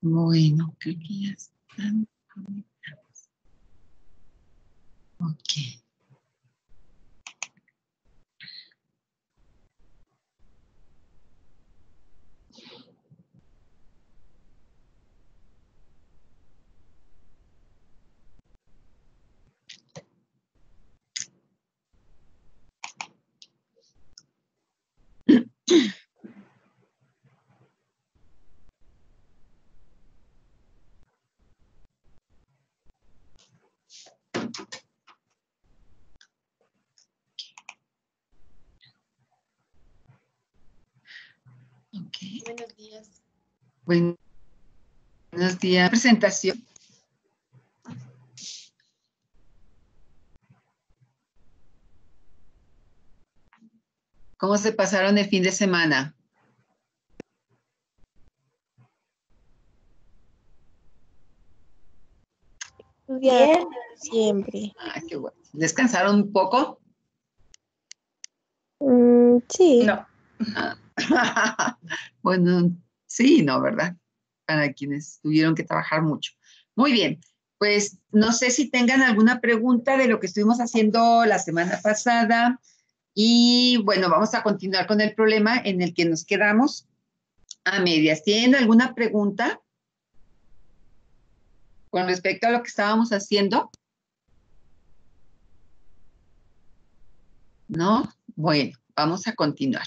Bueno, creo que ya están conectados. Ok. Ok. Buenos días. Buenos días. Presentación. ¿Cómo se pasaron el fin de semana? Bien. Siempre. Ah, qué bueno. ¿Descansaron un poco? Sí. No. Bueno, sí, no, ¿verdad? Para quienes tuvieron que trabajar mucho. Muy bien, pues no sé si tengan alguna pregunta de lo que estuvimos haciendo la semana pasada y bueno, vamos a continuar con el problema en el que nos quedamos a medias. ¿Tienen alguna pregunta con respecto a lo que estábamos haciendo? ¿No? Bueno, vamos a continuar.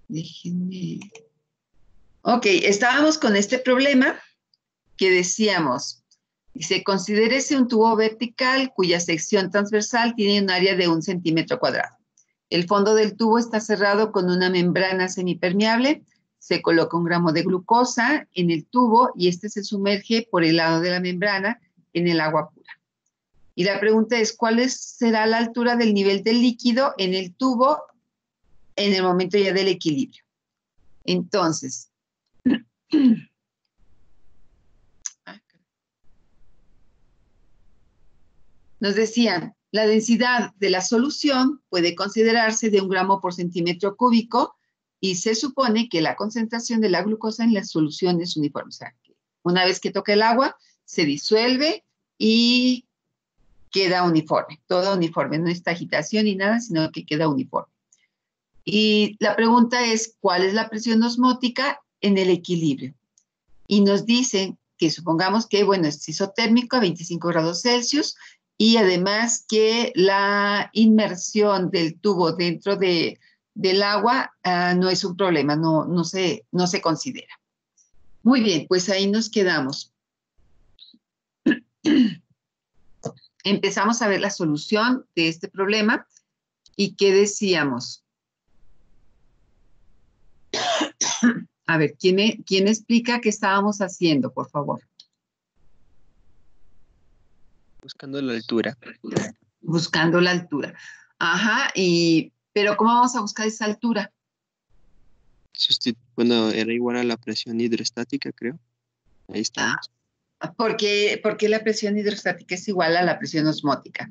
Déjenme. Ok, estábamos con este problema que decíamos, dice, considérese un tubo vertical cuya sección transversal tiene un área de 1 centímetro cuadrado. El fondo del tubo está cerrado con una membrana semipermeable. Se coloca 1 gramo de glucosa en el tubo y este se sumerge por el lado de la membrana en el agua pura. Y la pregunta es, ¿cuál será la altura del nivel del líquido en el tubo en el momento ya del equilibrio? Entonces, nos decían, la densidad de la solución puede considerarse de 1 gramo por centímetro cúbico y se supone que la concentración de la glucosa en la solución es uniforme. O sea, que una vez que toca el agua, se disuelve y queda uniforme, todo uniforme. No está agitación ni nada, sino que queda uniforme. Y la pregunta es, ¿cuál es la presión osmótica en el equilibrio? Y nos dicen que supongamos que, bueno, es isotérmico a 25 grados Celsius y además que la inmersión del tubo dentro del agua no es un problema, no se considera. Muy bien, pues ahí nos quedamos. Empezamos a ver la solución de este problema y ¿qué decíamos? A ver, ¿quién explica qué estábamos haciendo, por favor? Buscando la altura. Buscando la altura. Ajá, pero ¿cómo vamos a buscar esa altura? Bueno, era igual a la presión hidrostática, creo. Ahí estamos. ¿Por qué la presión hidrostática es igual a la presión osmótica?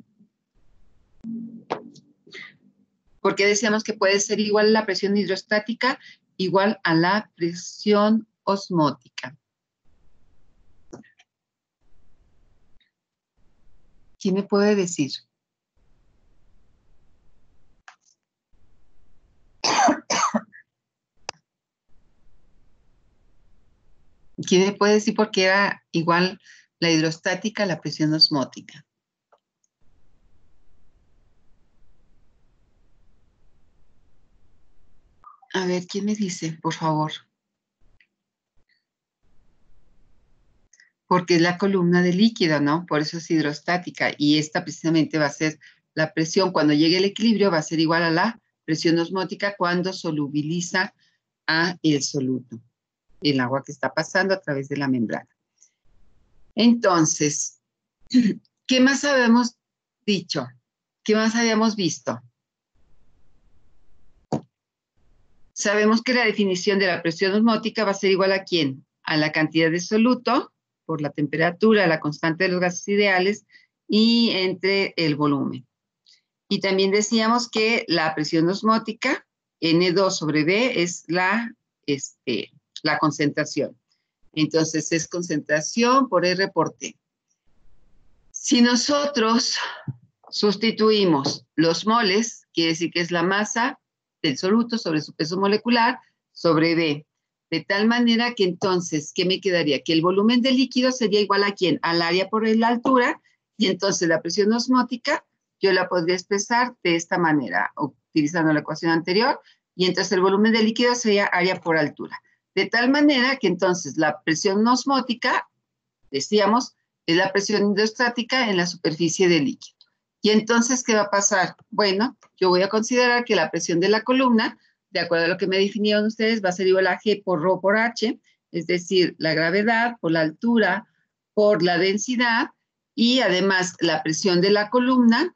¿Por qué decíamos que puede ser igual a la presión hidrostática igual a la presión osmótica? ¿Quién me puede decir? ¿Quién me puede decir por qué era igual la hidrostática a la presión osmótica? A ver, ¿quién me dice, por favor? Porque es la columna de líquido, ¿no? Por eso es hidrostática. Y esta precisamente va a ser la presión. Cuando llegue el equilibrio va a ser igual a la presión osmótica cuando solubiliza a el soluto, el agua que está pasando a través de la membrana. Entonces, ¿qué más habíamos dicho? ¿Qué más habíamos visto? Sabemos que la definición de la presión osmótica va a ser igual a ¿quién? A la cantidad de soluto por la temperatura, la constante de los gases ideales y entre el volumen. Y también decíamos que la presión osmótica, N2 sobre B, es la concentración. Entonces es concentración por R por T. Si nosotros sustituimos los moles, quiere decir que es la masa del soluto sobre su peso molecular, sobre B. De tal manera que entonces, ¿qué me quedaría? Que el volumen del líquido sería igual a ¿quién? Al área por la altura, y entonces la presión osmótica yo la podría expresar de esta manera, utilizando la ecuación anterior, y entonces el volumen del líquido sería área por altura. De tal manera que entonces la presión osmótica, decíamos, es la presión hidrostática en la superficie del líquido. Y entonces, ¿qué va a pasar? Bueno, yo voy a considerar que la presión de la columna, de acuerdo a lo que me definieron ustedes, va a ser igual a G por Rho por H, es decir, la gravedad por la altura por la densidad, y además la presión de la columna,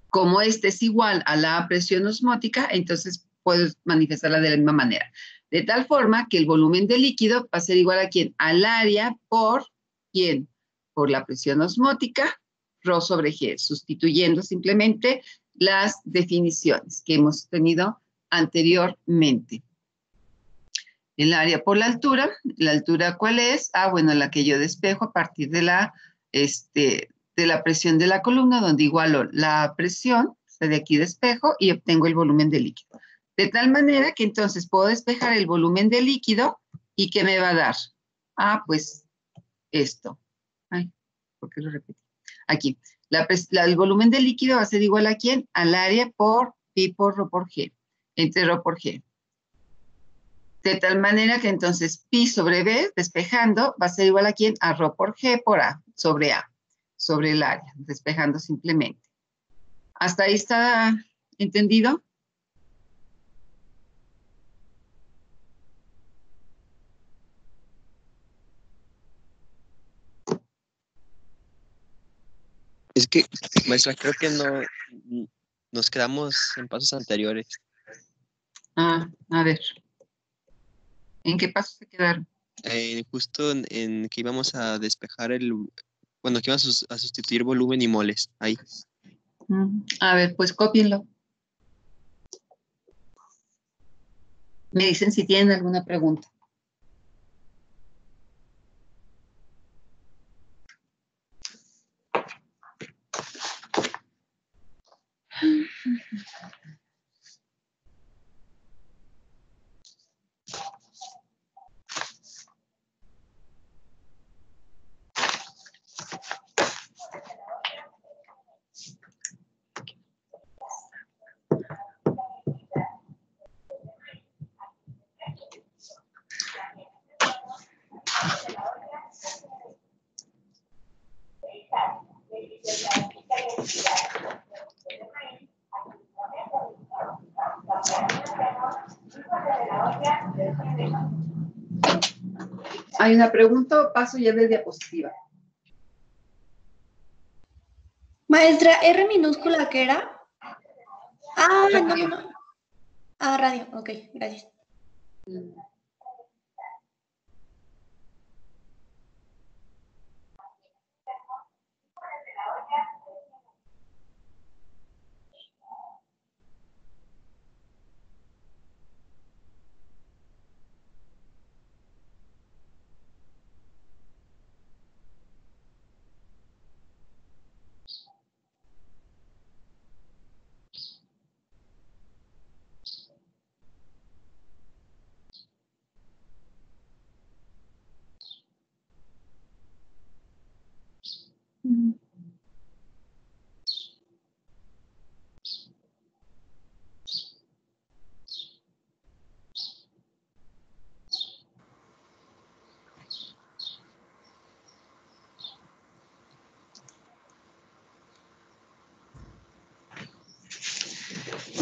como este es igual a la presión osmótica, entonces puedo manifestarla de la misma manera. De tal forma que el volumen del líquido va a ser igual a ¿quién? Al área por ¿quién? Por la presión osmótica, Rho sobre G, sustituyendo simplemente las definiciones que hemos tenido anteriormente. El área por la altura ¿cuál es? Ah, bueno, la que yo despejo a partir de la presión de la columna, donde igualo la presión, o sea, de aquí despejo y obtengo el volumen de líquido. De tal manera que entonces puedo despejar el volumen de líquido y ¿qué me va a dar? Ah, pues esto. Ay, ¿por qué lo repetí? Aquí. El volumen de líquido va a ser igual a ¿quién? Al área por pi por Rho por G, entre Rho por G. De tal manera que entonces pi sobre B, despejando, va a ser igual a ¿quién? A Rho por G por A, sobre el área, despejando simplemente. ¿Hasta ahí está entendido? Es que, maestra, creo que no nos quedamos en pasos anteriores. Ah, a ver. ¿En qué paso se quedaron? Justo en que íbamos a despejar bueno, que íbamos a sustituir volumen y moles. Ahí. A ver, pues cópienlo. Me dicen si tienen alguna pregunta. ¿Hay una pregunta o paso ya de diapositiva? Maestra, ¿R minúscula qué era? Ah, Radio. no. Ah, radio. Ok, gracias.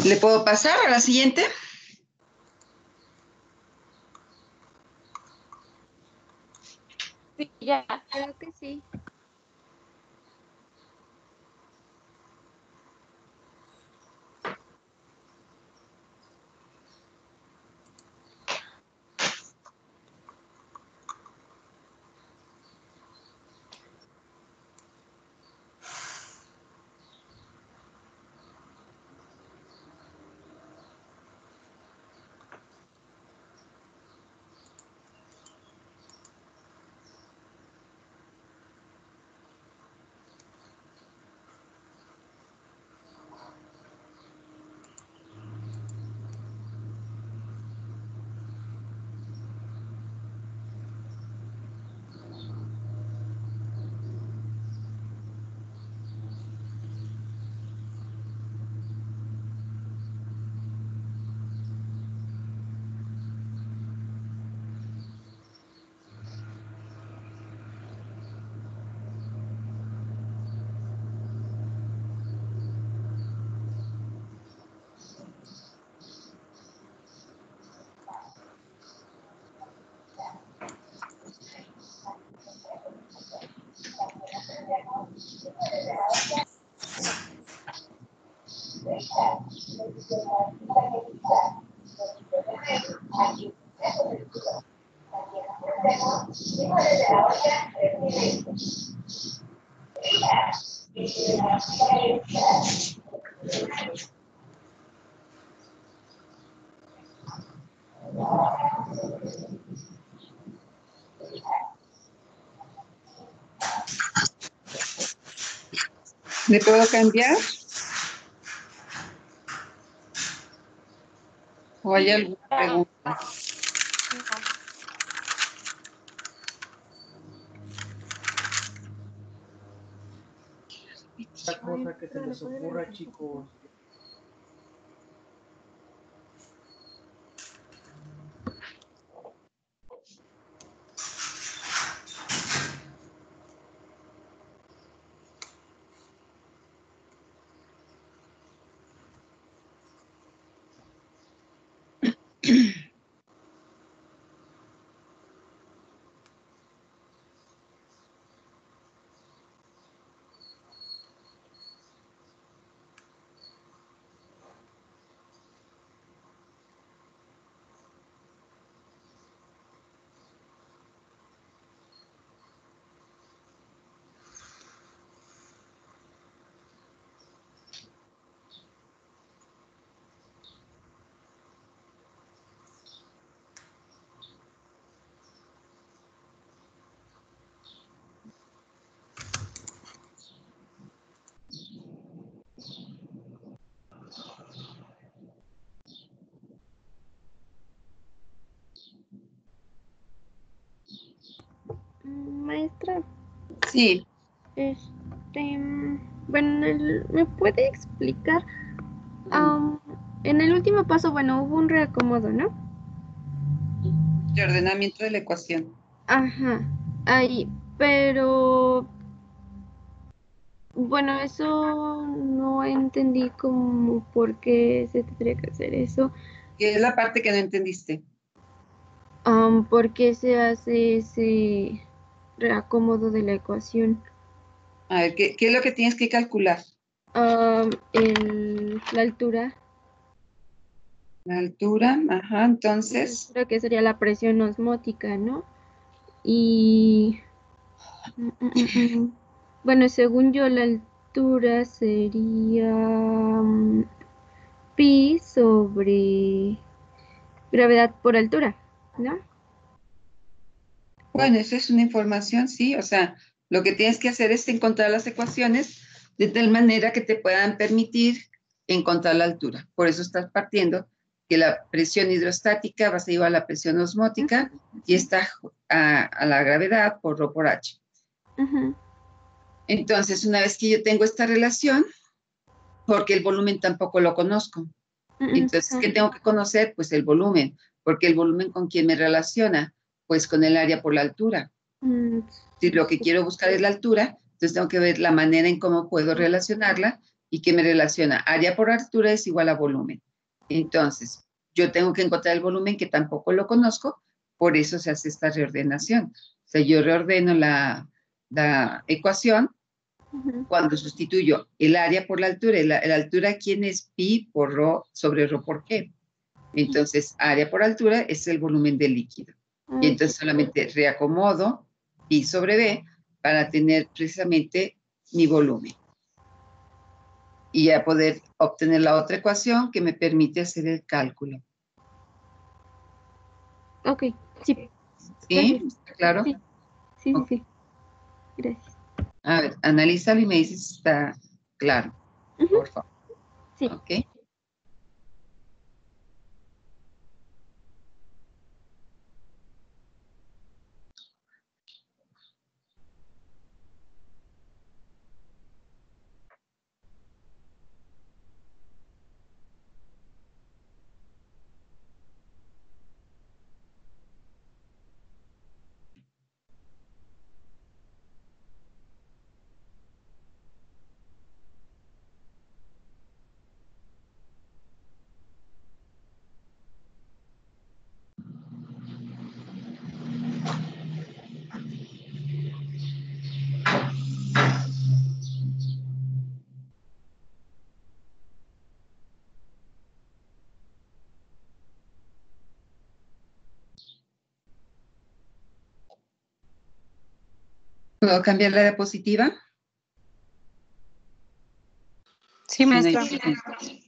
¿Le puedo pasar a la siguiente? Sí, ya, creo que sí. ¿Le puedo cambiar? ¿O hay alguna pregunta? Otra cosa que se les ocurra, chicos. Maestra, Sí, bueno, ¿me puede explicar? En el último paso, bueno, hubo un reacomodo, ¿no? de ordenamiento de la ecuación. Ajá, ahí, pero bueno, eso no entendí como por qué se tendría que hacer eso. ¿Qué es la parte que no entendiste? ¿Por qué se hace ese reacomodo de la ecuación? A ver, ¿qué es lo que tienes que calcular? La altura, La altura, ajá, entonces, creo que sería la presión osmótica, ¿no? Y bueno, según yo, la altura sería pi sobre gravedad por altura, ¿no? bueno, eso es una información, sí, o sea, lo que tienes que hacer es encontrar las ecuaciones de tal manera que te puedan permitir encontrar la altura. Por eso estás partiendo que la presión hidrostática va a ser igual a la presión osmótica y está a la gravedad por ρ por h. Ujú, Entonces, una vez que yo tengo esta relación, porque el volumen tampoco lo conozco. Entonces, ¿qué tengo que conocer? Pues el volumen, porque el volumen con quién me relaciona, pues con el área por la altura. mm, Si lo que quiero buscar es la altura, entonces tengo que ver la manera en cómo puedo relacionarla y que me relaciona. Área por altura es igual a volumen. Entonces, yo tengo que encontrar el volumen que tampoco lo conozco, por eso se hace esta reordenación. O sea, yo reordeno la ecuación ujú, cuando sustituyo el área por la altura. La altura, ¿quién es? Pi por ρ sobre ρ por g. Entonces, área por altura es el volumen del líquido. Y ok, entonces solamente reacomodo pi sobre b para tener precisamente mi volumen. Y ya poder obtener la otra ecuación que me permite hacer el cálculo. ok, sí, ¿Sí? gracias. ¿Está claro? Sí, sí, sí, Ok. sí, gracias. A ver, analízalo y me dices si está claro, Ujú, por favor. sí. ¿Ok? ¿Puedo cambiar la diapositiva? Sí, Si no hay maestra. preguntas.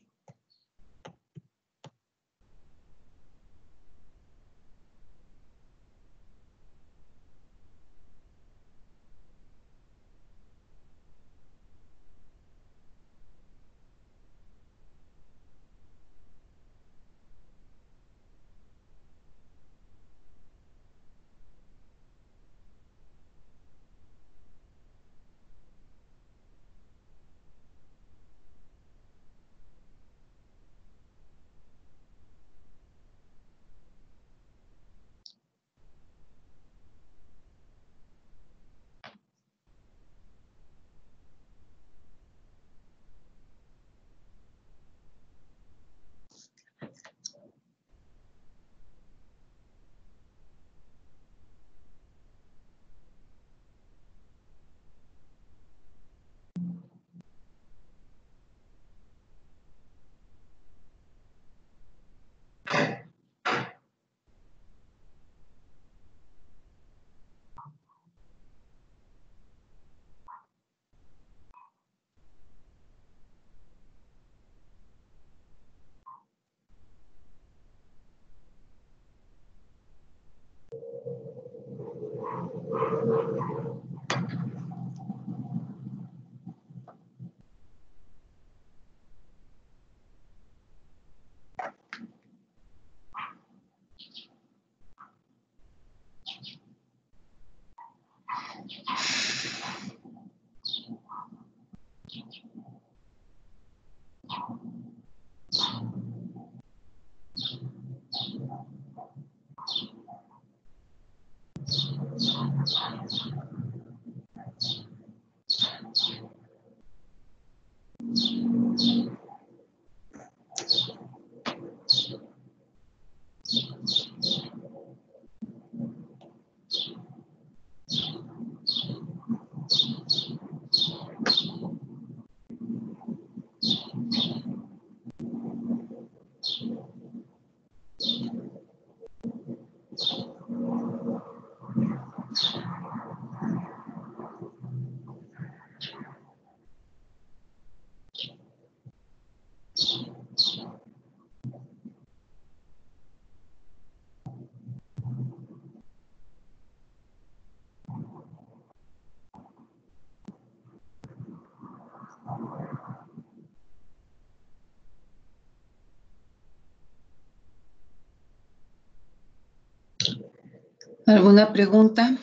¿Alguna pregunta?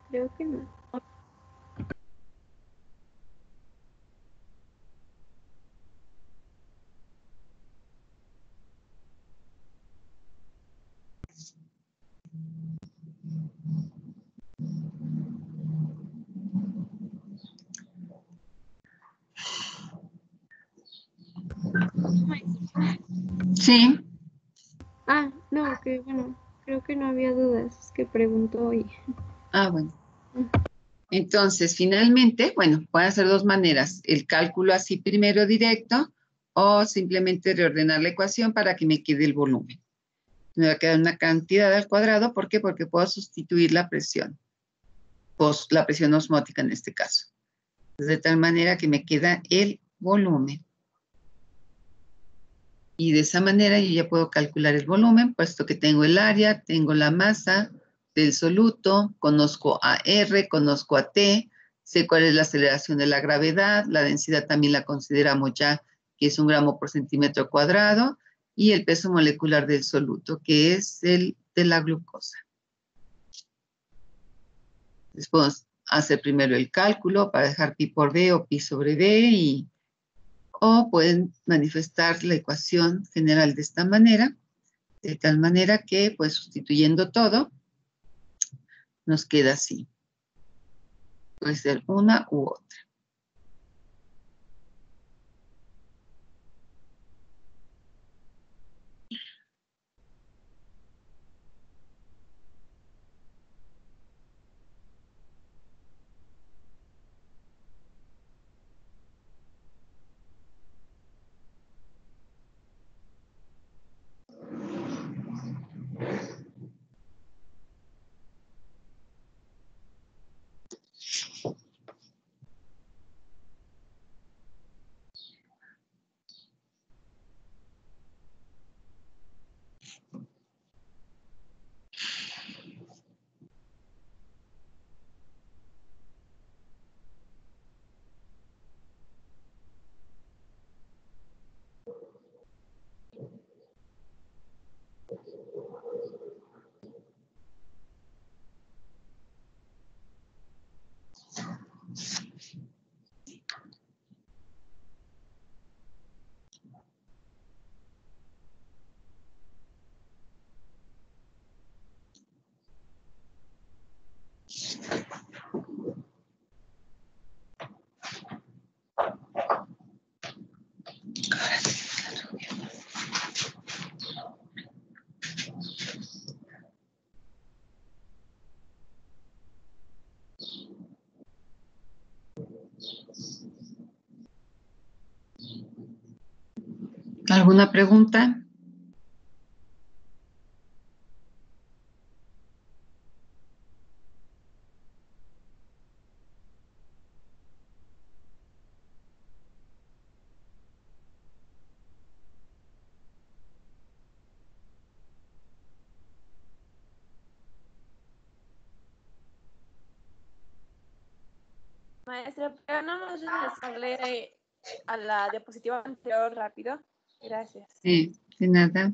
Creo que no. Sí. Ah, no, que bueno, creo que no había dudas, es que preguntó y... Ah, bueno. Entonces, finalmente, bueno, pueden hacer dos maneras. El cálculo así primero directo o simplemente reordenar la ecuación para que me quede el volumen. Me va a quedar una cantidad al cuadrado. ¿Por qué? Porque puedo sustituir la presión. La presión osmótica en este caso. De tal manera que me queda el volumen. Y de esa manera yo ya puedo calcular el volumen, puesto que tengo el área, tengo la masa del soluto, conozco a R, conozco a T, sé cuál es la aceleración de la gravedad, la densidad también la consideramos ya que es 1 gramo por centímetro cuadrado, y el peso molecular del soluto, que es el de la glucosa. Después hacer primero el cálculo para dejar pi por B o pi sobre B, o pueden manifestar la ecuación general de esta manera, de tal manera que, pues, sustituyendo todo, nos queda así. Puede ser una u otra. ¿Alguna pregunta? Maestra, pero no nos regresarle a la diapositiva anterior rápido. Gracias. Sí, de nada.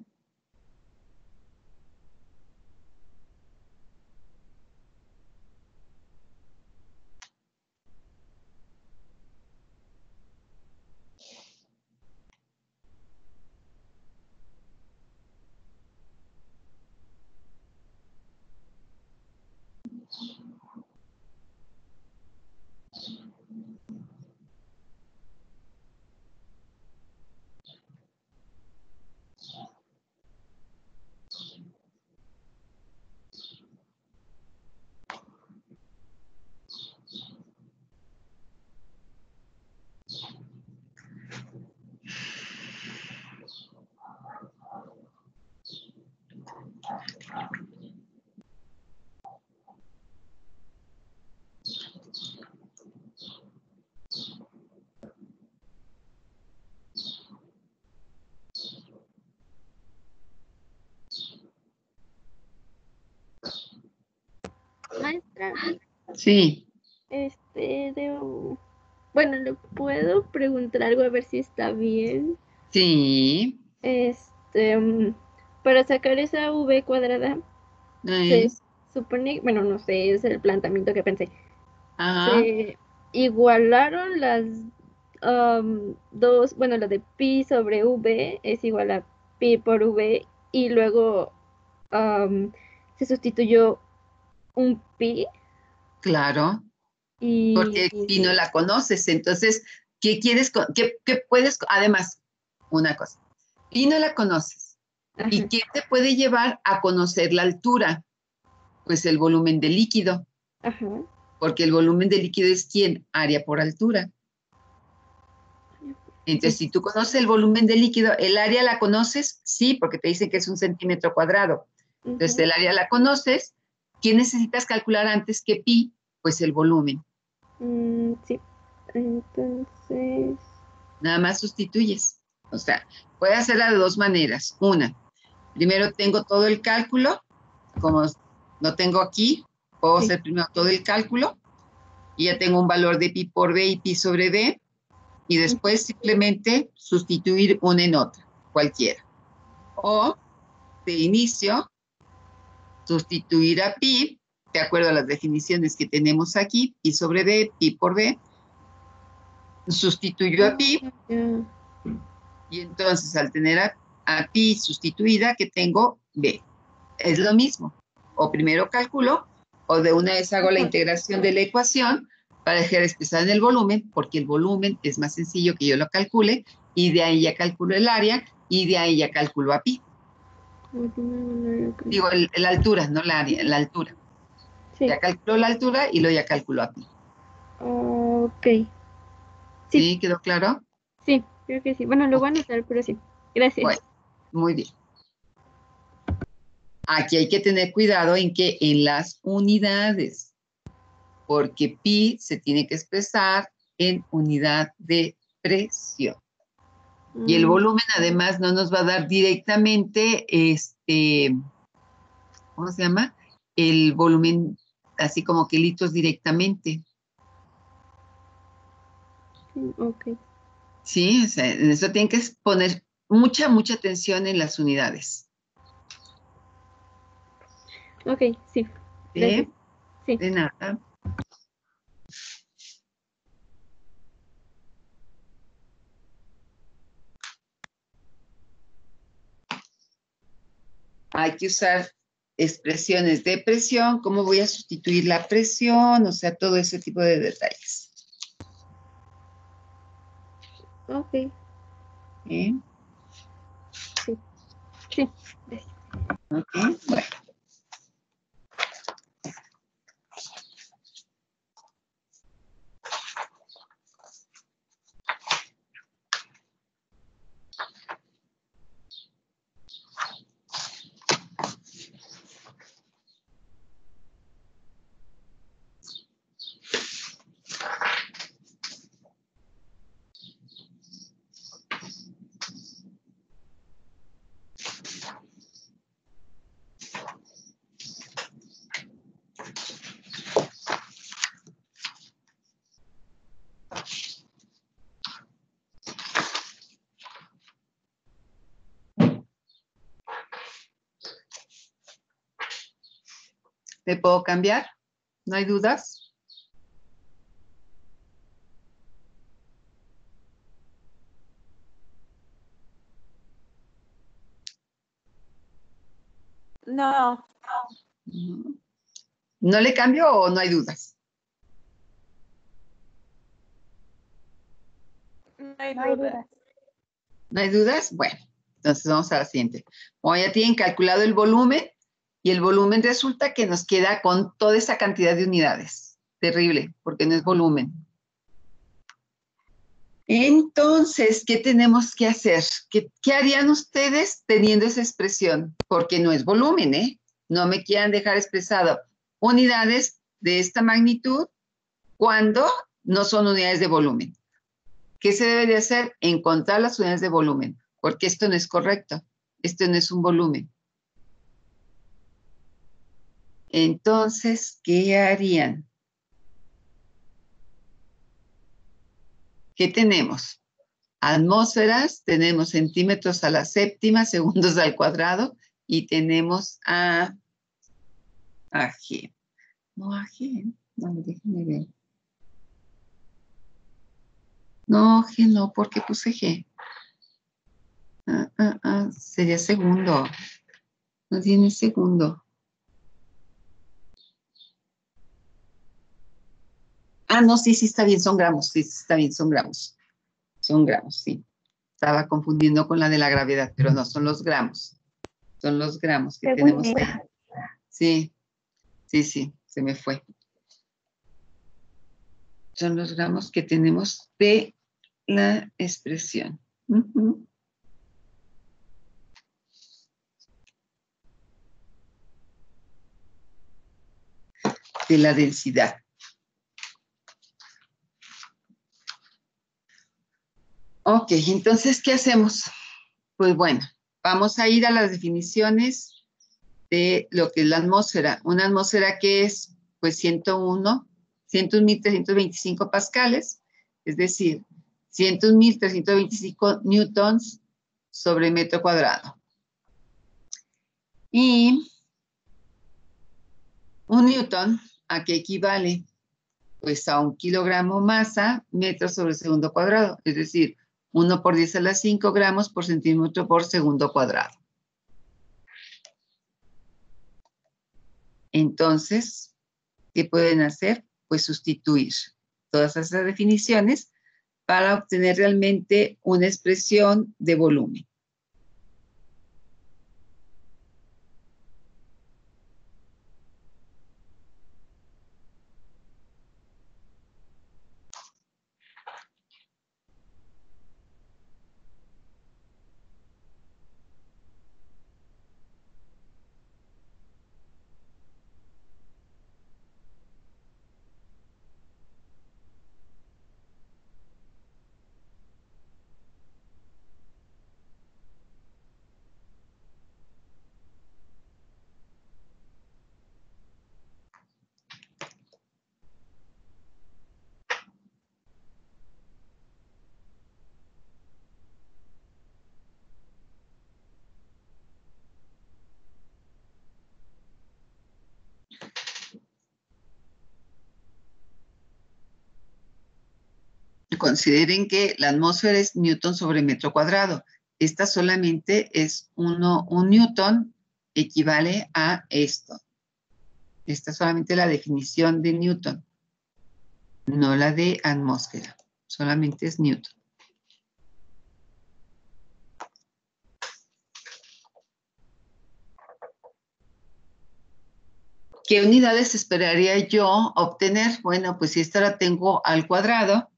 Maestra, Sí, bueno, ¿le puedo preguntar algo a ver si está bien? sí. Para sacar esa v cuadrada, eh, se supone, bueno, no sé, es el planteamiento que pensé. Ajá, Se igualaron las dos, bueno, la de pi sobre v es igual a pi por v y luego se sustituyó un pi claro. y Porque si no la conoces, entonces, ¿qué quieres? ¿Qué puedes? Además, una cosa, y no la conoces. ¿Y ajá, qué te puede llevar a conocer la altura? Pues el volumen del líquido, ajá. porque el volumen del líquido es ¿quién? Área por altura. Entonces, Sí. si tú conoces el volumen del líquido, ¿el área la conoces? Sí, porque te dicen que es 1 centímetro cuadrado. Entonces, Ujú. el área la conoces. ¿Qué necesitas calcular antes que pi? Pues el volumen. Sí. Entonces, Nada más sustituyes. O sea, puede hacerla de dos maneras. Una, primero tengo todo el cálculo, como lo tengo aquí, puedo sí. hacer primero todo el cálculo y ya tengo un valor de pi por b y pi sobre b y después simplemente sustituir una en otra, cualquiera. O de inicio, sustituir a pi, de acuerdo a las definiciones que tenemos aquí, pi sobre b, pi por b, sustituyo a pi Ya. y entonces al tener a pi sustituida, que tengo b. Es lo mismo. O primero calculo, o de una vez hago la Ajá. integración de la ecuación para dejar de expresar en el volumen, porque el volumen es más sencillo que yo lo calcule, y de ahí ya calculo el área, y de ahí ya calculo a pi. Digo, la altura, no la área, la altura. Sí. Ya calculo la altura y luego ya calculo a pi. Ok. Sí, ¿Sí? ¿Quedó claro? sí, creo que sí. Bueno, lo Ok, voy a anotar, pero sí. Gracias. bueno, muy bien. Aquí hay que tener cuidado en que en las unidades, porque pi se tiene que expresar en unidad de presión. Y el Mm, volumen además no nos va a dar directamente, ¿cómo se llama? El volumen, así como que litros directamente. sí, ok. Sí, o sea, en eso tienen que poner mucha atención en las unidades. Ok, sí. Gracias. ¿Sí? Sí. De nada. Hay que usar expresiones de presión, cómo voy a sustituir la presión, o sea, todo ese tipo de detalles. Ok. ¿Sí? Sí. Sí. Gracias. Ok, bueno. ¿Le puedo cambiar? ¿No hay dudas? No, ¿No le cambio o no hay dudas? no hay No hay duda. duda. ¿No hay dudas? Bueno, entonces vamos a la siguiente. Como ya tienen calculado el volumen, y el volumen resulta que nos queda con toda esa cantidad de unidades. Terrible, porque no es volumen. Entonces, ¿qué tenemos que hacer? ¿Qué harían ustedes teniendo esa expresión? Porque no es volumen, ¿eh? No me quieran dejar expresado unidades de esta magnitud cuando no son unidades de volumen. ¿Qué se debe de hacer? Encontrar las unidades de volumen, porque esto no es correcto. Esto no es un volumen. Entonces, ¿qué harían? ¿Qué tenemos? Atmósferas, tenemos centímetros a la séptima, segundos al cuadrado, y tenemos a G. No, a G. No, déjenme ver. No, G no, ¿por qué puse G? Sería segundo. No tiene segundo. No, sí, sí está bien, son gramos. Sí, sí está bien, son gramos. Son gramos, sí. Estaba confundiendo con la de la gravedad, pero no, son los gramos. Son los gramos que Según tenemos ahí. Sí, sí, sí, se me fue. Son los gramos que tenemos de la expresión. De la densidad. Ok, entonces, ¿qué hacemos? Pues bueno, vamos a ir a las definiciones de lo que es la atmósfera. Una atmósfera que es, pues, 101.325 pascales, es decir, 101.325 newtons sobre metro cuadrado. Y un newton, ¿a qué equivale? Pues a 1 kilogramo masa, metros sobre segundo cuadrado, es decir, 1 por 10 a la 5 gramos por centímetro por segundo cuadrado. Entonces, ¿qué pueden hacer? Pues sustituir todas esas definiciones para obtener realmente una expresión de volumen. Consideren que la atmósfera es newton sobre metro cuadrado. Esta solamente es un newton equivale a esto. Esta es solamente la definición de newton, no la de atmósfera. Solamente es newton. ¿Qué unidades esperaría yo obtener? Bueno, pues si esta la tengo al cuadrado,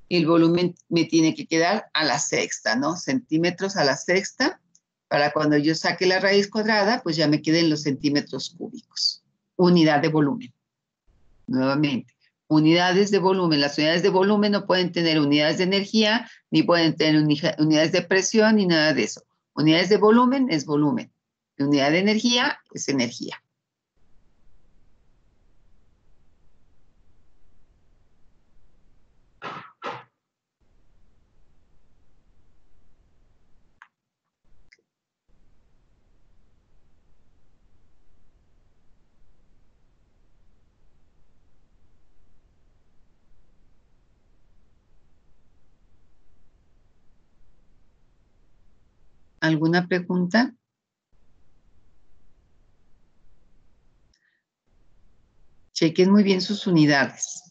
el volumen me tiene que quedar a la sexta, ¿no? Centímetros a la sexta, para cuando yo saque la raíz cuadrada, pues ya me queden los centímetros cúbicos. Unidad de volumen. Nuevamente, unidades de volumen. Las unidades de volumen no pueden tener unidades de energía, ni pueden tener unidades de presión, ni nada de eso. Unidades de volumen es volumen. Unidad de energía es energía. ¿Alguna pregunta? Chequen muy bien sus unidades.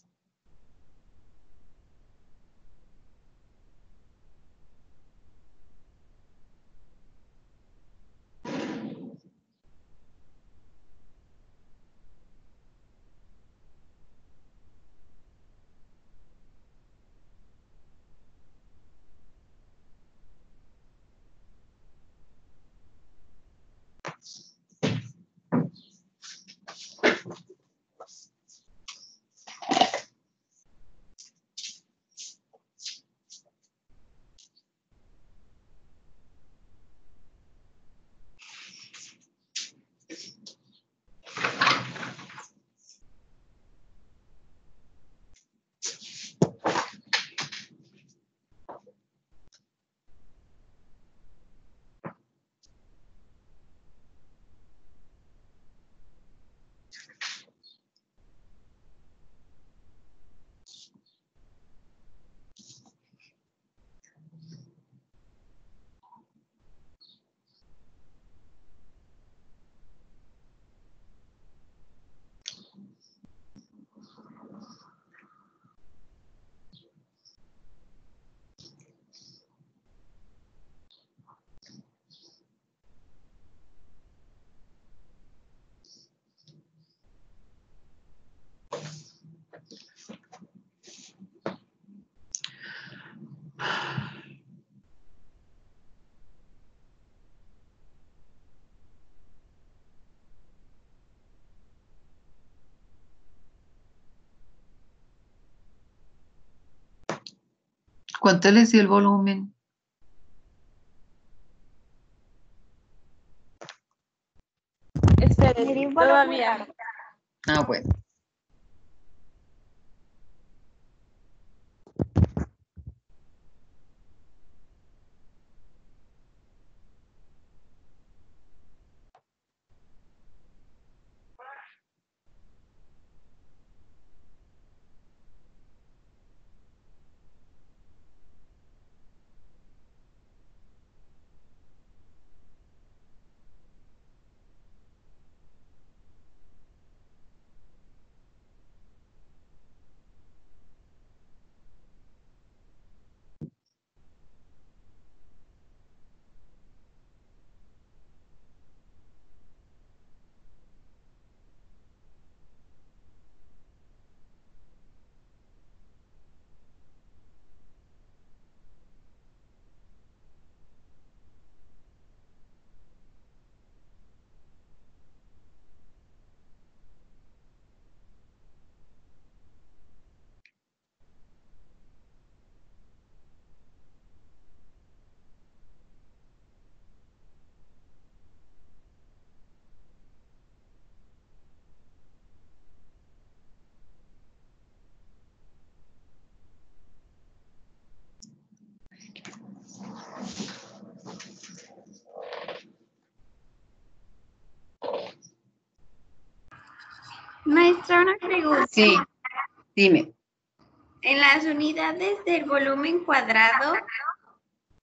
¿Cuánto les dio el volumen? Espere, todavía. Ah, bueno. Maestra, una pregunta. Sí, dime. En las unidades del volumen cuadrado,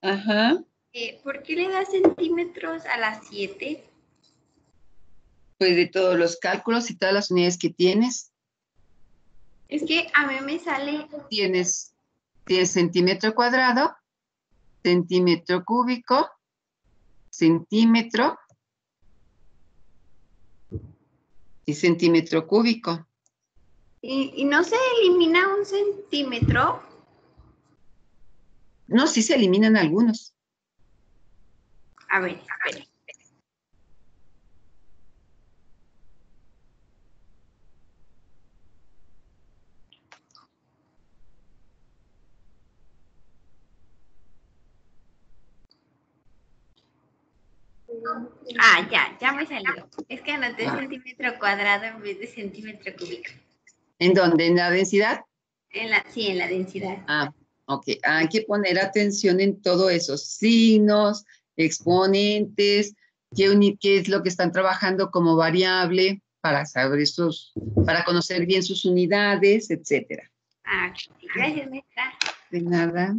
Ajá. ¿por qué le da centímetros a las 7? Pues de todos los cálculos y todas las unidades que tienes, Es que a mí me sale, tienes centímetro cuadrado, centímetro cúbico, centímetro y centímetro cúbico. y no se elimina un centímetro. No, sí se eliminan algunos. A ver, espere. Ah, ya me salió. Es que anoté centímetro cuadrado en vez de centímetro cúbico. ¿En dónde? ¿En la densidad? Sí, en la densidad. Ah, ok. Hay que poner atención en todos esos signos, exponentes, qué es lo que están trabajando como variable para saber para conocer bien sus unidades, etcétera. Ah, gracias, maestra. De nada.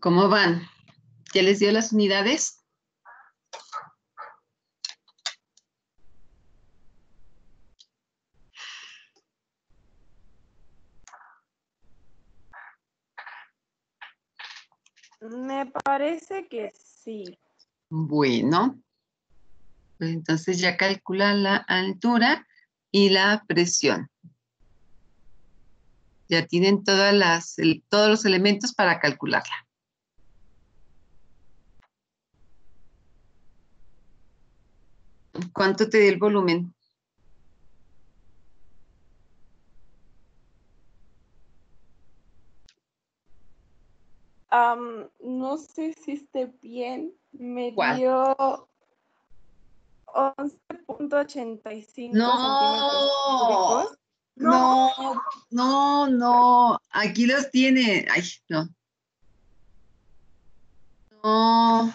¿Cómo van? ¿Ya les dio las unidades? Me parece que sí. Bueno, pues entonces ya calcula la altura y la presión. Ya tienen todos los elementos para calcularla. ¿Cuánto te dio el volumen? No sé si esté bien. Me ¿Cuál? dio 11.85 centímetros No, cúbicos. no. Aquí los tiene. Ay, no. No.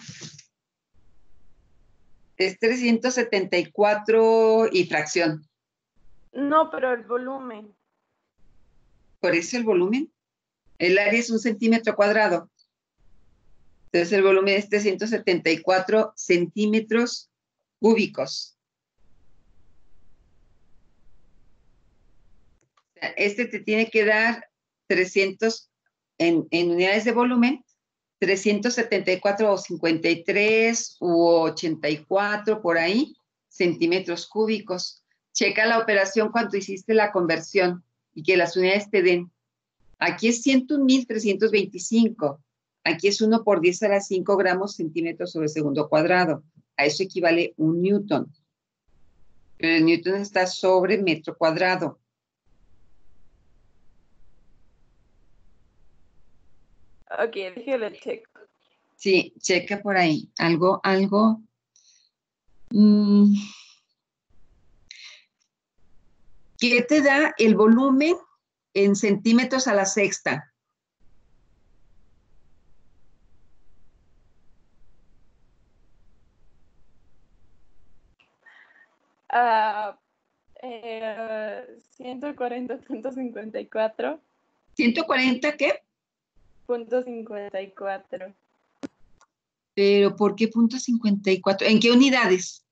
Es 374 y fracción. No, pero el volumen. Por eso el volumen. El área es 1 centímetro cuadrado. Entonces el volumen es 374 centímetros cúbicos. O sea, este te tiene que dar 300 en unidades de volumen, 374 o 53 u 84 por ahí centímetros cúbicos. Checa la operación cuando hiciste la conversión y que las unidades te den. Aquí es 101.325. Aquí es 1 por 10 a la 5 gramos centímetros sobre segundo cuadrado. A eso equivale un newton. Pero el newton está sobre metro cuadrado. Ok, déjale checo. Sí, checa por ahí. Algo. ¿Qué te da el volumen en centímetros a la sexta? Ah, 140.54. ¿140 qué? .54 Pero ¿por qué punto 54? ¿En qué unidades?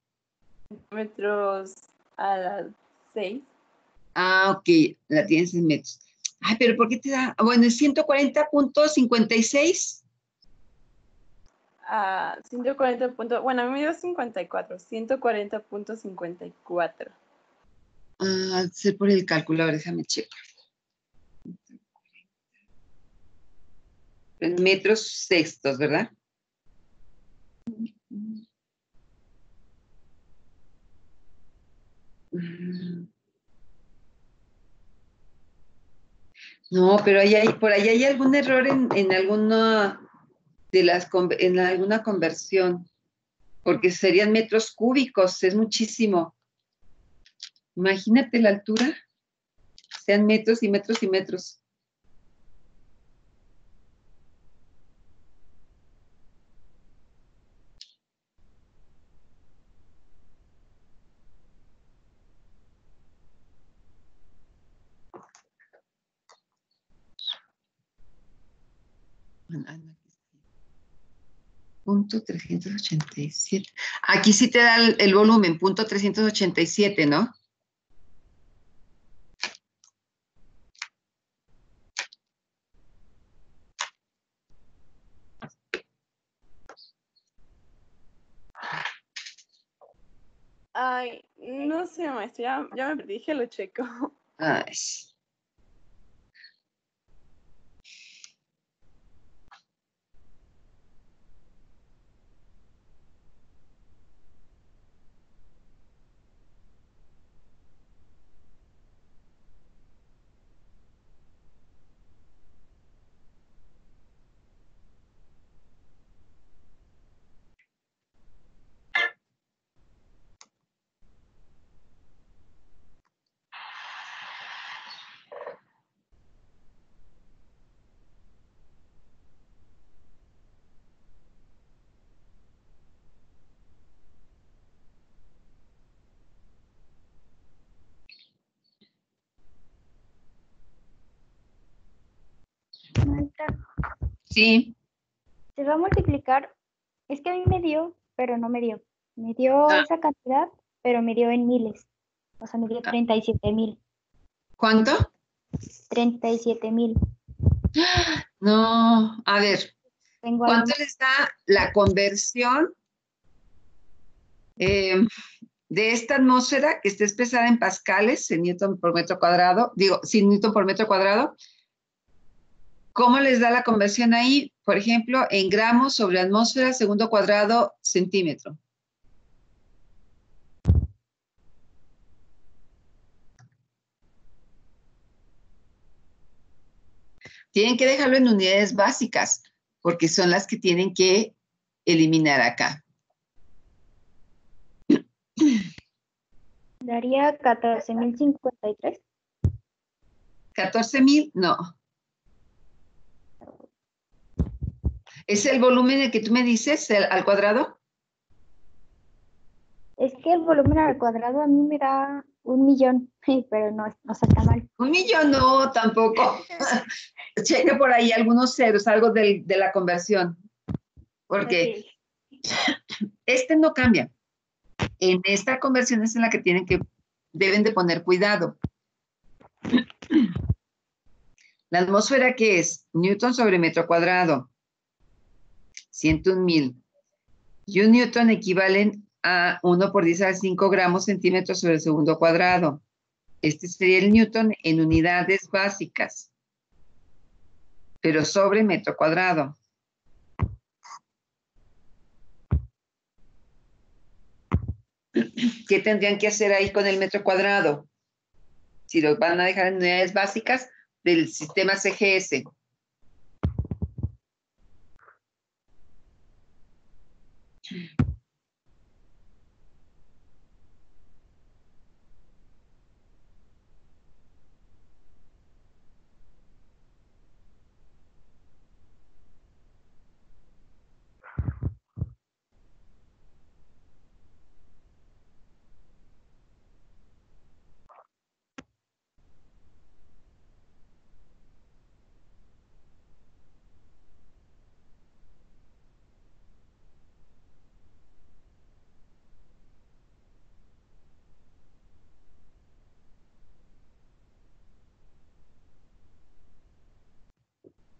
metros a las 6. Ah, ok, la tienes en metros. Ay, pero ¿por qué te da? Bueno, es 140.56. A 140. Bueno, a mí me dio 54. 140.54. Ah, sé por el cálculo, a ver, déjame checar. En metros sextos, ¿verdad? No, pero por ahí hay algún error en alguna en alguna conversión, porque serían metros cúbicos, es muchísimo. Imagínate la altura, sean metros y metros y metros. Punto 387. Aquí sí te da el volumen, punto 387, ¿no? Ay, no sé, maestra, ya me perdí, que lo checo. Ay. Maestra, Sí, Se va a multiplicar. Es que a mí me dio, pero no me dio. Me dio Ah, esa cantidad, pero me dio en miles. O sea, me dio ah, 37,000. ¿cuánto? 37,000. No, a ver, Tengo ahí ¿cuánto más. les da la conversión eh, de esta atmósfera que está expresada en pascales, en newton por metro cuadrado? Digo, sin newton por metro cuadrado. ¿Cómo les da la conversión ahí? Por ejemplo, en gramos sobre atmósfera, segundo cuadrado, centímetro. Tienen que dejarlo en unidades básicas, porque son las que tienen que eliminar acá. Daría 14,053. 14,000, no. ¿Es el volumen el que tú me dices al cuadrado? Es que el volumen al cuadrado a mí me da 1,000,000, pero no está mal. 1,000,000 no, tampoco. Cheque por ahí algunos ceros, algo de la conversión, porque este no cambia. En esta conversión es en la que deben de poner cuidado. La atmósfera, ¿qué es? Newton sobre metro cuadrado, 101,000. Y un newton equivalen a 1 por 10 a 5 gramos centímetros sobre el segundo cuadrado. Este sería el newton en unidades básicas, pero sobre metro cuadrado. ¿Qué tendrían que hacer ahí con el metro cuadrado? Si lo van a dejar en unidades básicas del sistema CGS.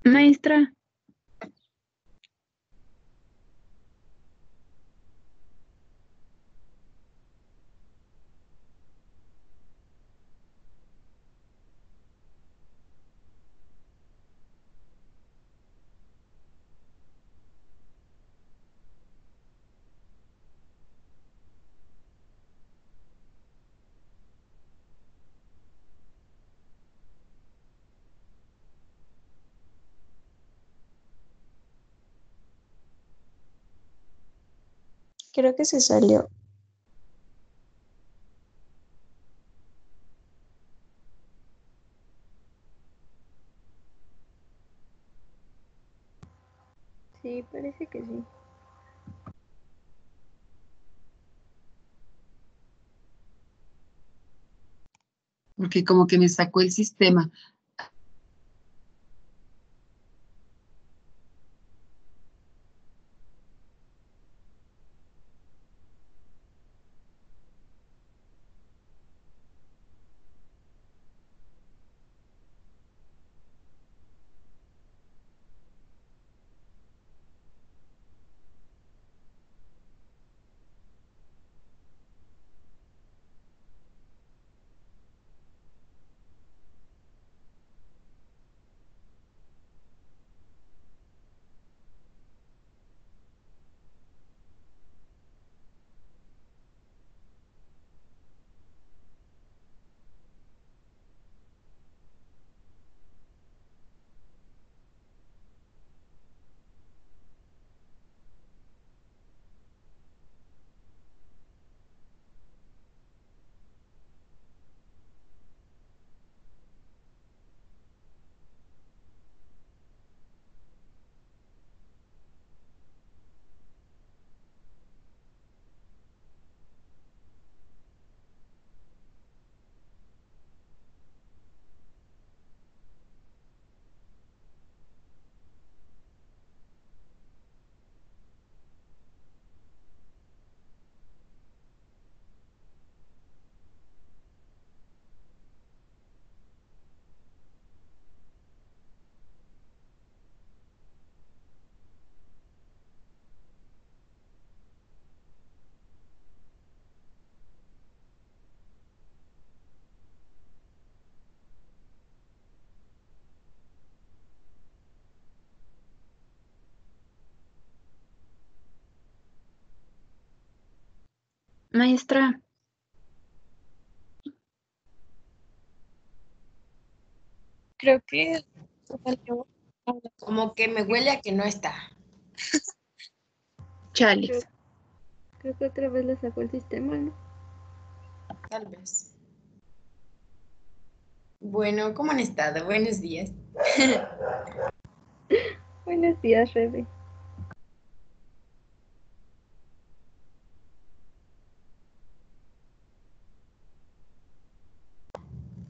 Maestra, Creo que se salió. Sí, parece que sí. Porque como que me sacó el sistema. Maestra, Creo que se salió. Como que me huele a que no está. chales. Creo que otra vez le sacó el sistema, ¿no? Tal vez. Bueno, ¿cómo han estado? Buenos días. Buenos días, Rebe.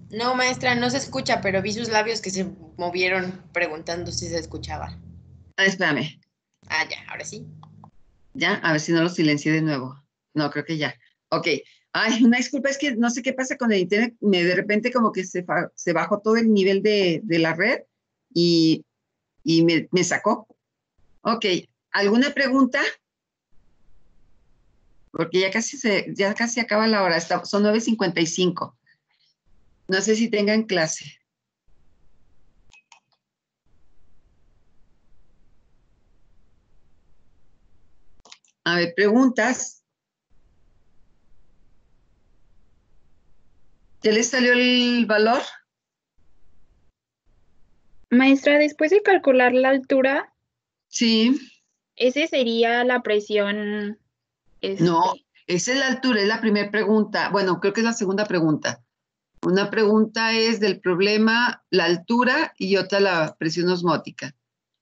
No, maestra, no se escucha, pero vi sus labios que se movieron preguntando si se escuchaba. Espérame. Ah, ya, ahora sí. Ya, a ver si no lo silencié de nuevo. No, creo que ya. Ok. Ay, una disculpa, es que no sé qué pasa con el internet. De repente como que se bajó todo el nivel de la red y me sacó. Ok. ¿Alguna pregunta? Porque ya casi acaba la hora. Son 9:55. No sé si tengan clase. A ver, preguntas. ¿Ya les salió el valor? Maestra, después de calcular la altura, Sí. ese sería la presión. No, esa es la altura, es la primera pregunta. Bueno, creo que es la segunda pregunta. Una pregunta es del problema, la altura, y otra la presión osmótica.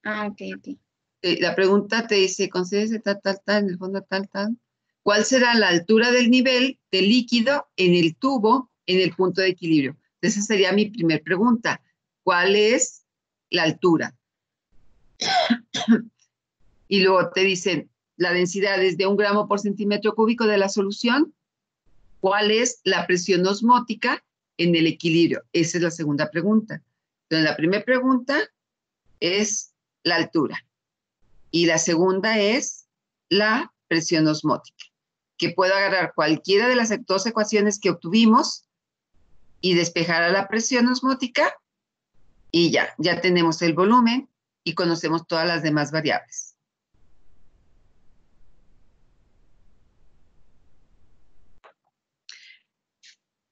Ah, ok. La pregunta te dice, concédese tal, en el fondo tal. ¿Cuál será la altura del nivel del líquido en el tubo en el punto de equilibrio? Esa sería mi primera pregunta. ¿Cuál es la altura? Y luego te dicen, la densidad es de 1 gramo por centímetro cúbico de la solución. ¿Cuál es la presión osmótica en el equilibrio? Esa es la segunda pregunta. Entonces, la primera pregunta es la altura. Y la segunda es la presión osmótica, que puedo agarrar cualquiera de las dos ecuaciones que obtuvimos y despejar a la presión osmótica y ya tenemos el volumen y conocemos todas las demás variables.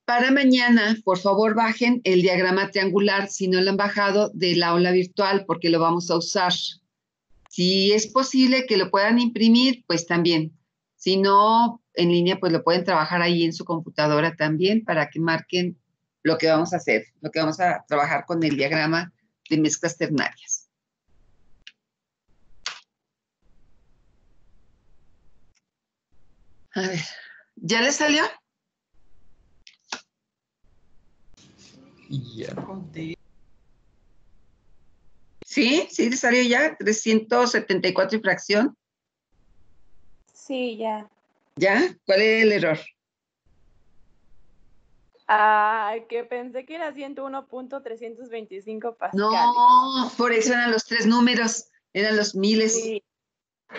Para mañana, por favor, bajen el diagrama triangular, si no lo han bajado, del aula virtual, porque lo vamos a usar. Si es posible que lo puedan imprimir, pues también. Si no, en línea, pues lo pueden trabajar ahí en su computadora también para que marquen lo que vamos a hacer, lo que vamos a trabajar con el diagrama de mezclas ternarias. A ver, ¿ya les salió? Ya. ¿Sí? ¿Sí les salió ya? 374 y fracción. Sí, ya. ¿Ya? ¿Cuál es el error? Que pensé que era 101.325 pascales. No, por eso eran los 3 números, eran los miles. Sí,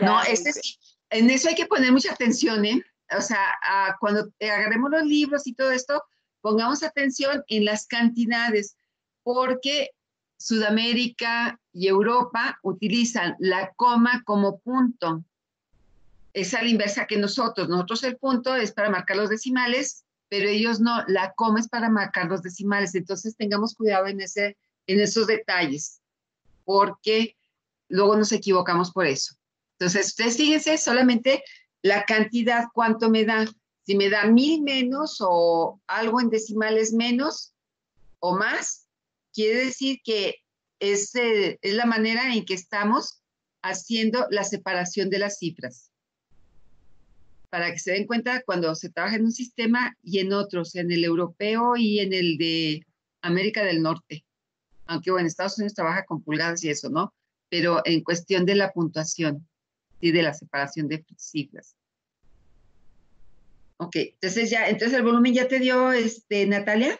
No, ya, sí, en eso hay que poner mucha atención, ¿eh? O sea, cuando agarremos los libros y todo esto, pongamos atención en las cantidades, porque Sudamérica y Europa utilizan la coma como punto. Es a la inversa que nosotros. Nosotros el punto es para marcar los decimales, pero ellos no, la coma es para marcar los decimales. Entonces tengamos cuidado en esos detalles, porque luego nos equivocamos por eso. Entonces, ustedes fíjense solamente la cantidad, cuánto me da. Si me da 1000 menos o algo en decimales menos o más, quiere decir que es la manera en que estamos haciendo la separación de las cifras. Para que se den cuenta cuando se trabaja en un sistema y en otros, en el europeo y en el de América del Norte. Aunque bueno, Estados Unidos trabaja con pulgadas y eso, ¿no? Pero en cuestión de la puntuación y de la separación de cifras. Ok, entonces el volumen ya te dio, Natalia.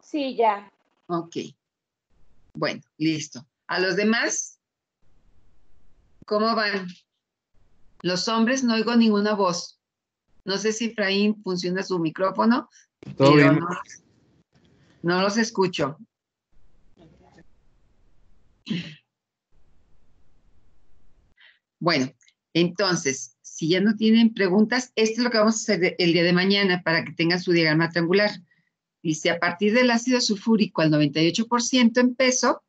Sí, ya. Ok, bueno, listo. ¿A los demás? ¿Cómo van? Los hombres no oigo ninguna voz. No sé si Efraín funciona su micrófono, Todo pero bien. no los escucho. Bueno, Entonces, si ya no tienen preguntas, esto es lo que vamos a hacer el día de mañana para que tengan su diagrama triangular. Dice, a partir del ácido sulfúrico al 98% en peso,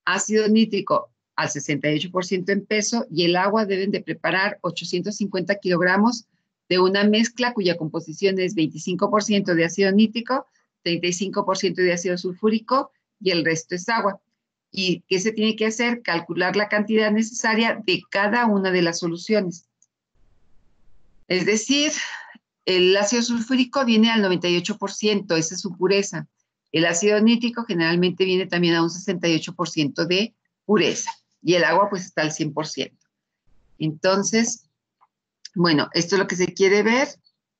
ácido nítrico al 68% en peso y el agua deben de preparar 850 kilogramos de una mezcla cuya composición es 25% de ácido nítrico, 35% de ácido sulfúrico y el resto es agua. ¿Y qué se tiene que hacer? Calcular la cantidad necesaria de cada una de las soluciones. Es decir, el ácido sulfúrico viene al 98%, esa es su pureza. El ácido nítrico generalmente viene también a un 68% de pureza. Y el agua pues está al 100%. Entonces, bueno, esto es lo que se quiere ver,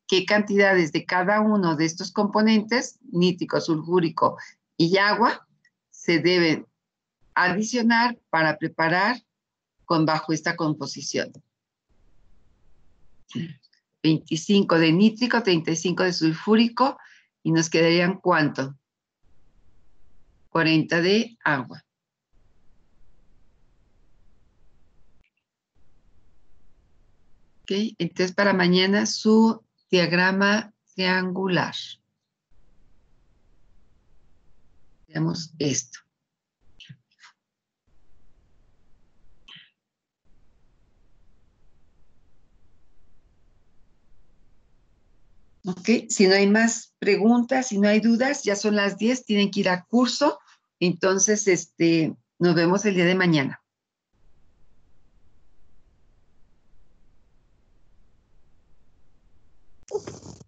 qué cantidades de cada uno de estos componentes, nítrico, sulfúrico y agua, se deben adicionar para preparar bajo esta composición. 25 de nítrico, 35 de sulfúrico y nos quedarían ¿cuánto? 40 de agua. Ok, entonces para mañana su diagrama triangular. Veamos esto. Ok, si no hay más preguntas, si no hay dudas, ya son las 10, tienen que ir a curso. Entonces, nos vemos el día de mañana.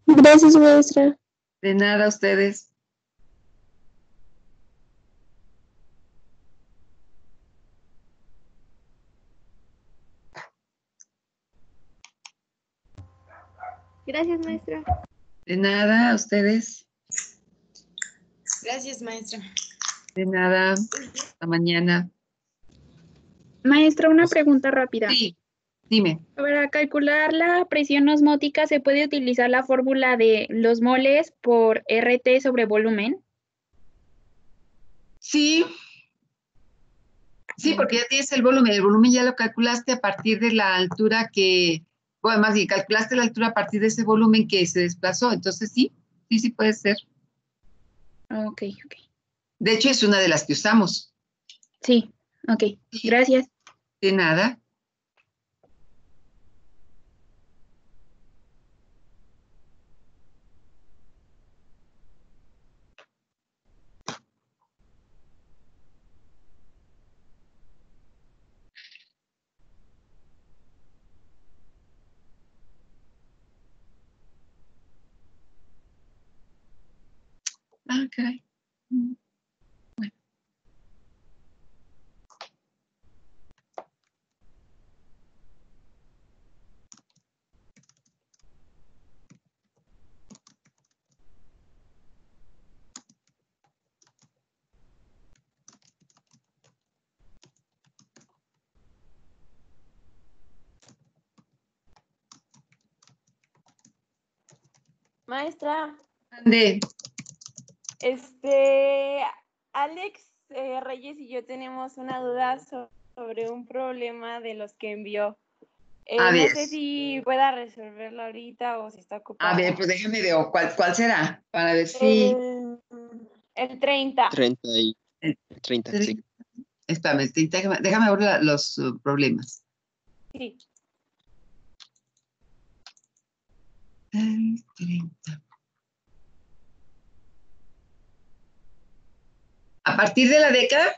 Gracias, maestra. De nada a ustedes. Gracias, maestra. De nada a ustedes. Gracias, maestra. De nada. Hasta mañana. Maestra, una pregunta rápida. Sí, dime. Para calcular la presión osmótica, ¿se puede utilizar la fórmula de los moles por RT sobre volumen? Sí. Sí, porque ya tienes el volumen. El volumen ya lo calculaste a partir de la altura que, bueno, más bien, calculaste la altura a partir de ese volumen que se desplazó. Entonces, sí puede ser. Ok. De hecho, es una de las que usamos. Sí, ok. Sí. Gracias. De nada. Ah, caray. Bueno. Maestra, Ande. Alex Reyes y yo tenemos una duda sobre un problema de los que envió. A No ver. sé si pueda resolverlo ahorita o si está ocupado. A ver, pues déjame ver. ¿Cuál será? Para ver si... El 30. 30, sí. Espérame, déjame ver los problemas. Sí. El 30. ¿A partir de la década?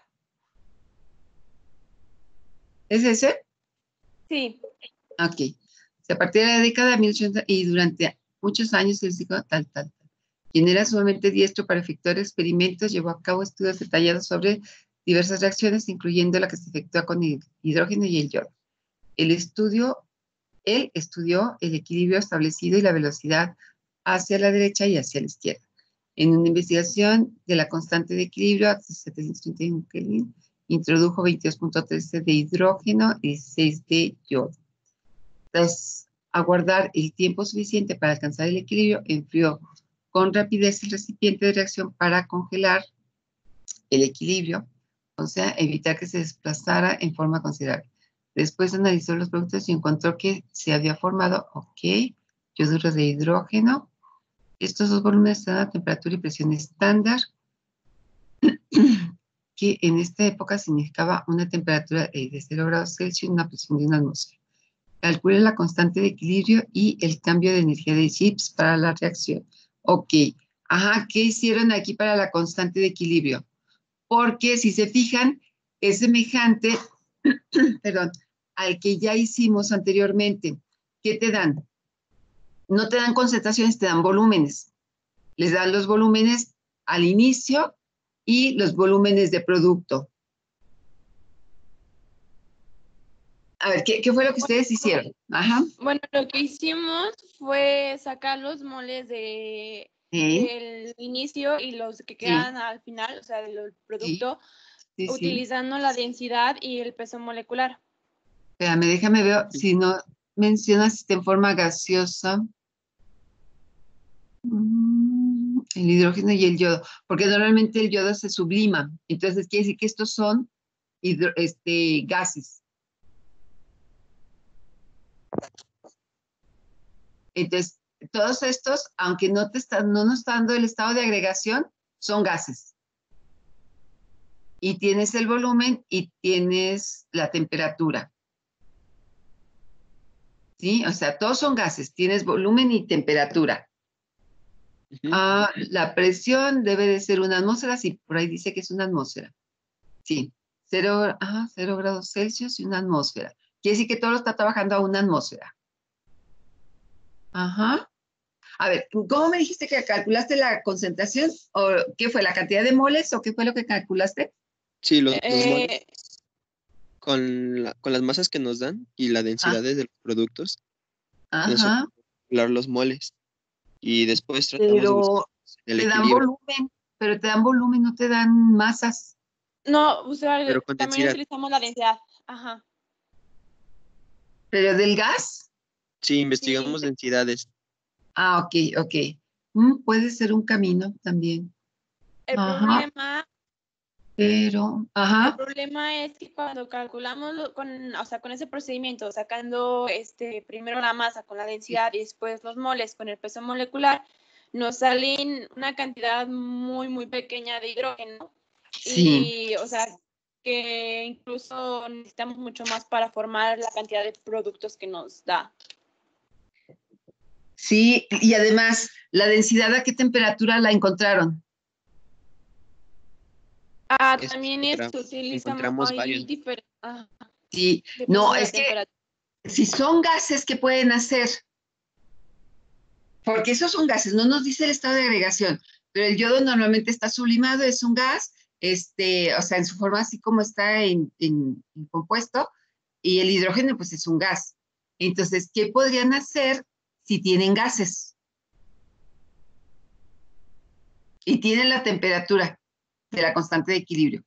¿Es ese? Sí. Ok. A partir de la década de 1800 y durante muchos años el ciclo tal. Quien era sumamente diestro para efectuar experimentos, llevó a cabo estudios detallados sobre diversas reacciones, incluyendo la que se efectúa con el hidrógeno y el yodo. Él estudió el equilibrio establecido y la velocidad hacia la derecha y hacia la izquierda. En una investigación de la constante de equilibrio a 731 Kelvin, introdujo 22.13 de hidrógeno y 6 de yodo. Tras aguardar el tiempo suficiente para alcanzar el equilibrio, enfrió con rapidez el recipiente de reacción para congelar el equilibrio, o sea, evitar que se desplazara en forma considerable. Después analizó los productos y encontró que se había formado, yoduro de hidrógeno. Estos dos volúmenes están a temperatura y presión estándar, que en esta época significaba una temperatura de 0 grados Celsius y una presión de 1 atmósfera. Calcule la constante de equilibrio y el cambio de energía de Gibbs para la reacción. Ok. Ajá, ¿qué hicieron aquí para la constante de equilibrio? Porque si se fijan, es semejante, perdón, al que ya hicimos anteriormente. ¿Qué te dan? No te dan concentraciones, te dan volúmenes. Les dan los volúmenes al inicio y los volúmenes de producto. A ver, ¿qué fue lo que ustedes hicieron? Ajá. Bueno, lo que hicimos fue sacar los moles del inicio y los que quedan al final, o sea, del producto, utilizando la densidad y el peso molecular. Espérame, déjame ver si no mencionas si está en forma gaseosa. El hidrógeno y el yodo, porque normalmente el yodo se sublima, entonces quiere decir que estos son gases. Entonces, todos estos, aunque no nos está dando el estado de agregación, son gases. Y tienes el volumen y tienes la temperatura. ¿Sí? O sea, todos son gases, tienes volumen y temperatura. La presión debe de ser una atmósfera, sí, por ahí dice que es una atmósfera. Sí, 0 grados Celsius y una atmósfera. Quiere decir que todo está trabajando a una atmósfera. Ajá. A ver, ¿cómo me dijiste que calculaste la concentración? ¿O qué fue, la cantidad de moles o qué fue lo que calculaste? Sí, los moles. Con las masas que nos dan y la densidad de los productos. Ajá. Calcular los moles. Y después tratamos de buscar el te dan equilibrio. volumen, pero te dan volumen, no te dan masas. No, o sea, pero con también densidad. utilizamos la densidad. Ajá. ¿Pero del gas? Sí, investigamos densidades. Ok. Puede ser un camino también. El problema... Pero, El problema es que cuando calculamos con ese procedimiento, sacando primero la masa con la densidad y después los moles con el peso molecular, nos salen una cantidad muy, muy pequeña de hidrógeno. Sí. Y, o sea, que incluso necesitamos mucho más para formar la cantidad de productos que nos da. Sí, y además, la densidad, ¿a qué temperatura la encontraron? También encontramos varios. Sí, no, es que si son gases, ¿qué pueden hacer? Porque esos son gases, no nos dice el estado de agregación, pero el yodo normalmente está sublimado, es un gas, o sea, en su forma así como está en compuesto, y el hidrógeno pues es un gas. Entonces, ¿qué podrían hacer si tienen gases? Y tienen la temperatura de la constante de equilibrio.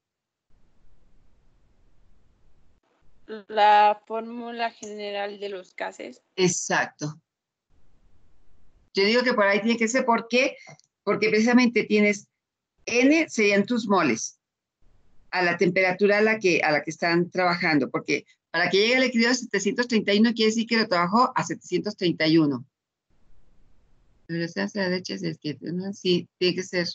La fórmula general de los gases. Exacto. Yo digo que por ahí tiene que ser, ¿por qué? Porque precisamente tienes N serían tus moles a la temperatura a la que están trabajando, porque para que llegue al equilibrio a 731 quiere decir que lo trabajó a 731. Pero hacia la derecha es que sí, tiene que ser.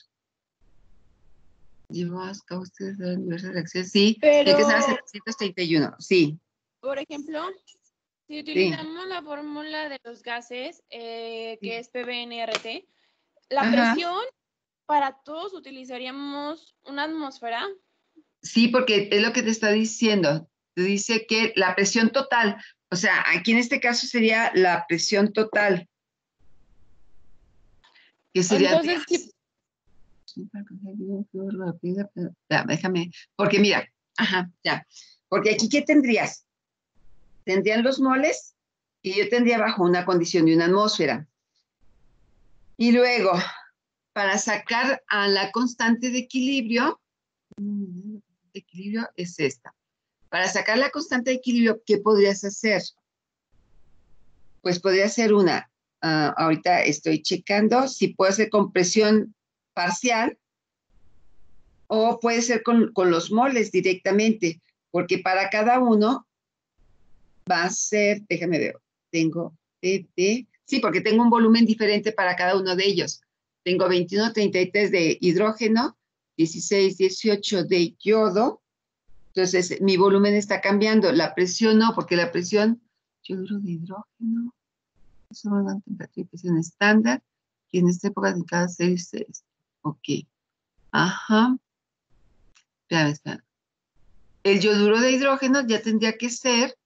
Ustedes de diversas reacciones, sí, tiene que ser a 731, sí. Por ejemplo, si utilizamos la fórmula de los gases, que es PBNRT, la presión para todos utilizaríamos una atmósfera. Sí, porque es lo que te está diciendo. Te dice que la presión total, o sea, aquí en este caso sería la presión total. Que sería... Entonces, déjame, porque mira, porque aquí, ¿qué tendrías? Tendrían los moles y yo tendría bajo una condición de una atmósfera. Y luego, para sacar a la constante de equilibrio es esta. Para sacar la constante de equilibrio, ¿qué podrías hacer? Pues podría ser una, ahorita estoy checando si puede ser con presión parcial o puede ser con los moles directamente, porque para cada uno va a ser, déjame ver, tengo sí, porque tengo un volumen diferente para cada uno de ellos. Tengo 21,33 de hidrógeno, 16,18 de yodo. Entonces, mi volumen está cambiando. La presión no, porque la presión, yoduro de hidrógeno, eso va a dar temperatura y presión estándar, y en esta época de cada 6, ok. Ajá. Espérame. El yoduro de hidrógeno ya tendría que ser,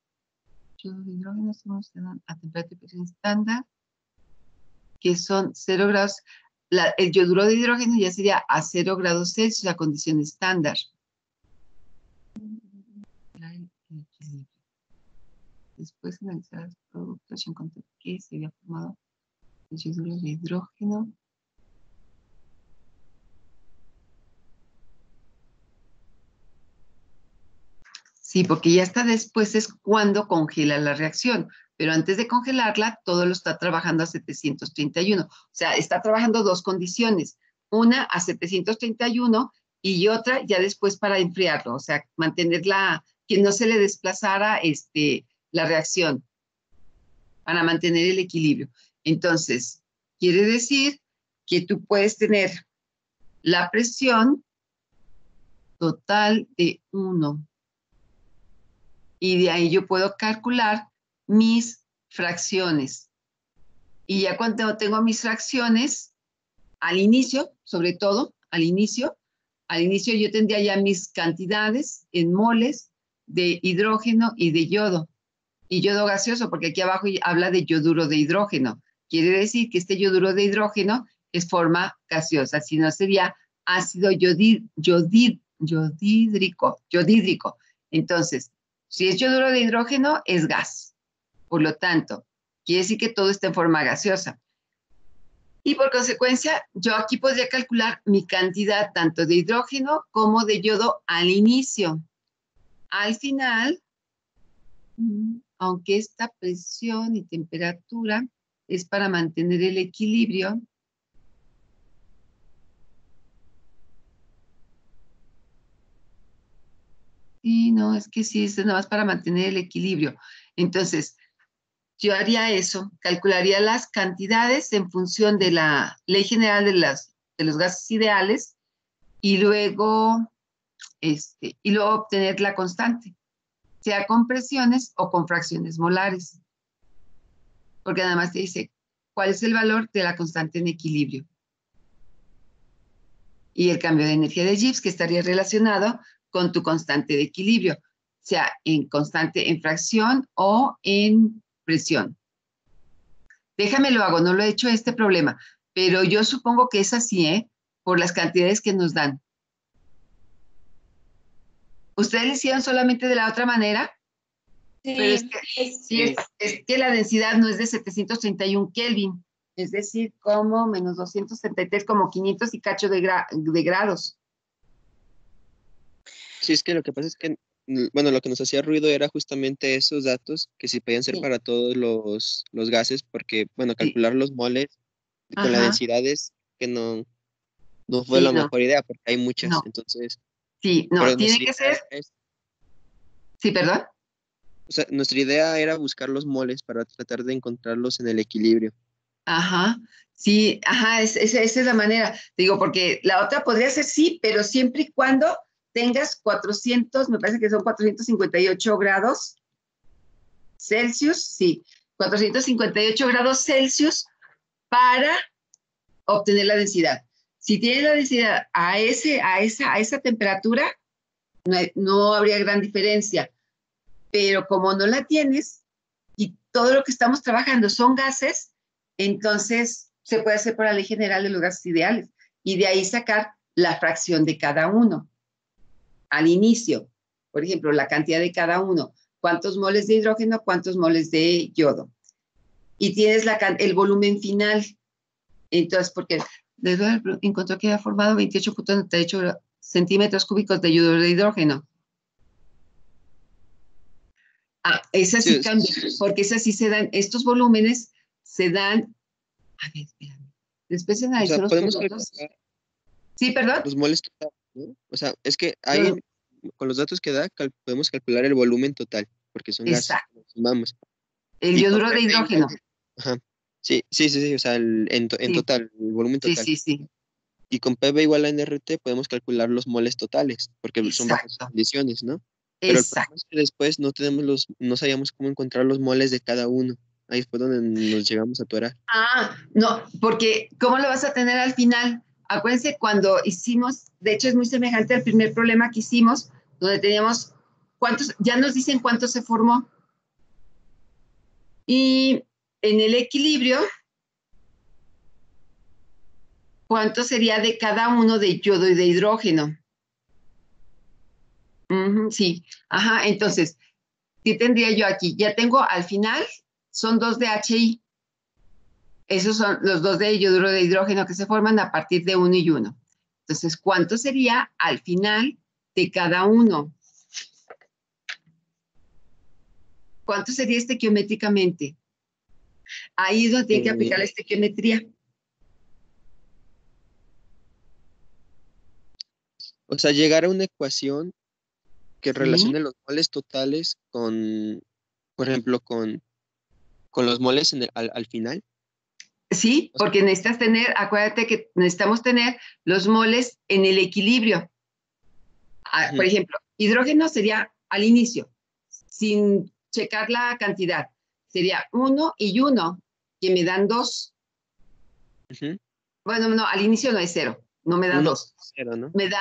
yoduro de hidrógeno estamos a temperatura y presión estándar, que son 0 grados. El yoduro de hidrógeno ya sería a 0 grados Celsius, la condición estándar. Después analizar los productos y encontrar que se había formado el yoduro de hidrógeno. Sí, porque ya hasta después es cuando congela la reacción, pero antes de congelarla, todo lo está trabajando a 731. O sea, está trabajando dos condiciones, una a 731 y otra ya después para enfriarlo, o sea, mantenerla, que no se le desplazara la reacción, para mantener el equilibrio. Entonces, quiere decir que tú puedes tener la presión total de 1. Y de ahí yo puedo calcular mis fracciones. Y ya cuando tengo mis fracciones, al inicio, sobre todo, al inicio yo tendría ya mis cantidades en moles de hidrógeno y de yodo. Y yodo gaseoso, porque aquí abajo habla de yoduro de hidrógeno. Quiere decir que este yoduro de hidrógeno es forma gaseosa, si no sería ácido yodídrico. Entonces, si es yoduro de hidrógeno, es gas. Por lo tanto, quiere decir que todo está en forma gaseosa. Y por consecuencia, yo aquí podría calcular mi cantidad tanto de hidrógeno como de yodo al inicio. Al final, aunque esta presión y temperatura es para mantener el equilibrio, sí, no, es que sí, es nada más para mantener el equilibrio. Entonces, yo haría eso, calcularía las cantidades en función de la ley general de los gases ideales y luego obtener la constante, sea con presiones o con fracciones molares. Porque nada más te dice cuál es el valor de la constante en equilibrio. Y el cambio de energía de Gibbs, que estaría relacionado con tu constante de equilibrio, sea en constante en fracción o en presión. Déjame lo hago, no lo he hecho este problema, pero yo supongo que es así, por las cantidades que nos dan. ¿Ustedes lo hicieron solamente de la otra manera? Sí, pero es que la densidad no es de 731 Kelvin, es decir, como menos 233, como 500 y cacho de grados. Sí, es que lo que pasa es que, bueno, lo que nos hacía ruido era justamente esos datos, que si podían ser Sí. para todos los gases, porque, bueno, calcular los moles con la Ajá. densidad es que no fue Sí, la no. mejor idea, porque hay muchas, No. entonces, Sí, no, pero tiene que ser. Sí, perdón. o sea, nuestra idea era buscar los moles para tratar de encontrarlos en el equilibrio. Ajá, sí, ajá, esa es la manera. Te digo, porque la otra podría ser sí, pero siempre y cuando tengas 400, me parece que son 458 grados Celsius, sí, 458 grados Celsius para obtener la densidad. Si tienes la densidad a esa temperatura, no habría gran diferencia. Pero como no la tienes y todo lo que estamos trabajando son gases, entonces se puede hacer por la ley general de los gases ideales y de ahí sacar la fracción de cada uno. Al inicio, por ejemplo, la cantidad de cada uno, cuántos moles de hidrógeno, cuántos moles de yodo. Y tienes el volumen final. Entonces, porque encontró que había formado 28,98 centímetros cúbicos de yodo de hidrógeno. Esas sí cambian, porque esas sí se dan, estos volúmenes se dan, a ver, espérame, después se analizó los podemos productos. calcular Sí, perdón. los moles total, ¿no? O sea, es que ahí, con los datos que da, podemos calcular el volumen total, porque son gases. Exacto. sumamos. El Y con yoduro de PP hidrógeno. Ajá. Sí, o sea, en Sí. total, el volumen Sí, total. sí, sí. Y con PV igual a NRT podemos calcular los moles totales, porque son bajo Exacto. condiciones, ¿no? Pero el problema Exacto. es que después no sabíamos cómo encontrar los moles de cada uno. Ahí fue donde nos llegamos a atorar. No, porque ¿cómo lo vas a tener al final? Acuérdense cuando hicimos, de hecho es muy semejante al primer problema que hicimos, donde teníamos ya nos dicen cuánto se formó. Y en el equilibrio, ¿cuánto sería de cada uno de yodo y de hidrógeno? Sí, ajá, entonces, ¿qué tendría yo aquí? Ya tengo al final, son 2 de HI. Esos son los 2 de yoduro de hidrógeno que se forman a partir de 1 y 1. Entonces, ¿cuánto sería al final de cada uno? ¿Cuánto sería estequiométricamente? Ahí es donde tiene que aplicar la estequiometría. O sea, llegar a una ecuación que relacione los moles totales con, por ejemplo, con los moles al final. Sí, porque necesitas tener, acuérdate que necesitamos tener los moles en el equilibrio. Por ejemplo, hidrógeno sería al inicio, sin checar la cantidad. Sería 1 y 1, que me dan 2. Bueno, no, al inicio no es 0, no me da 2. 0, ¿no? Me da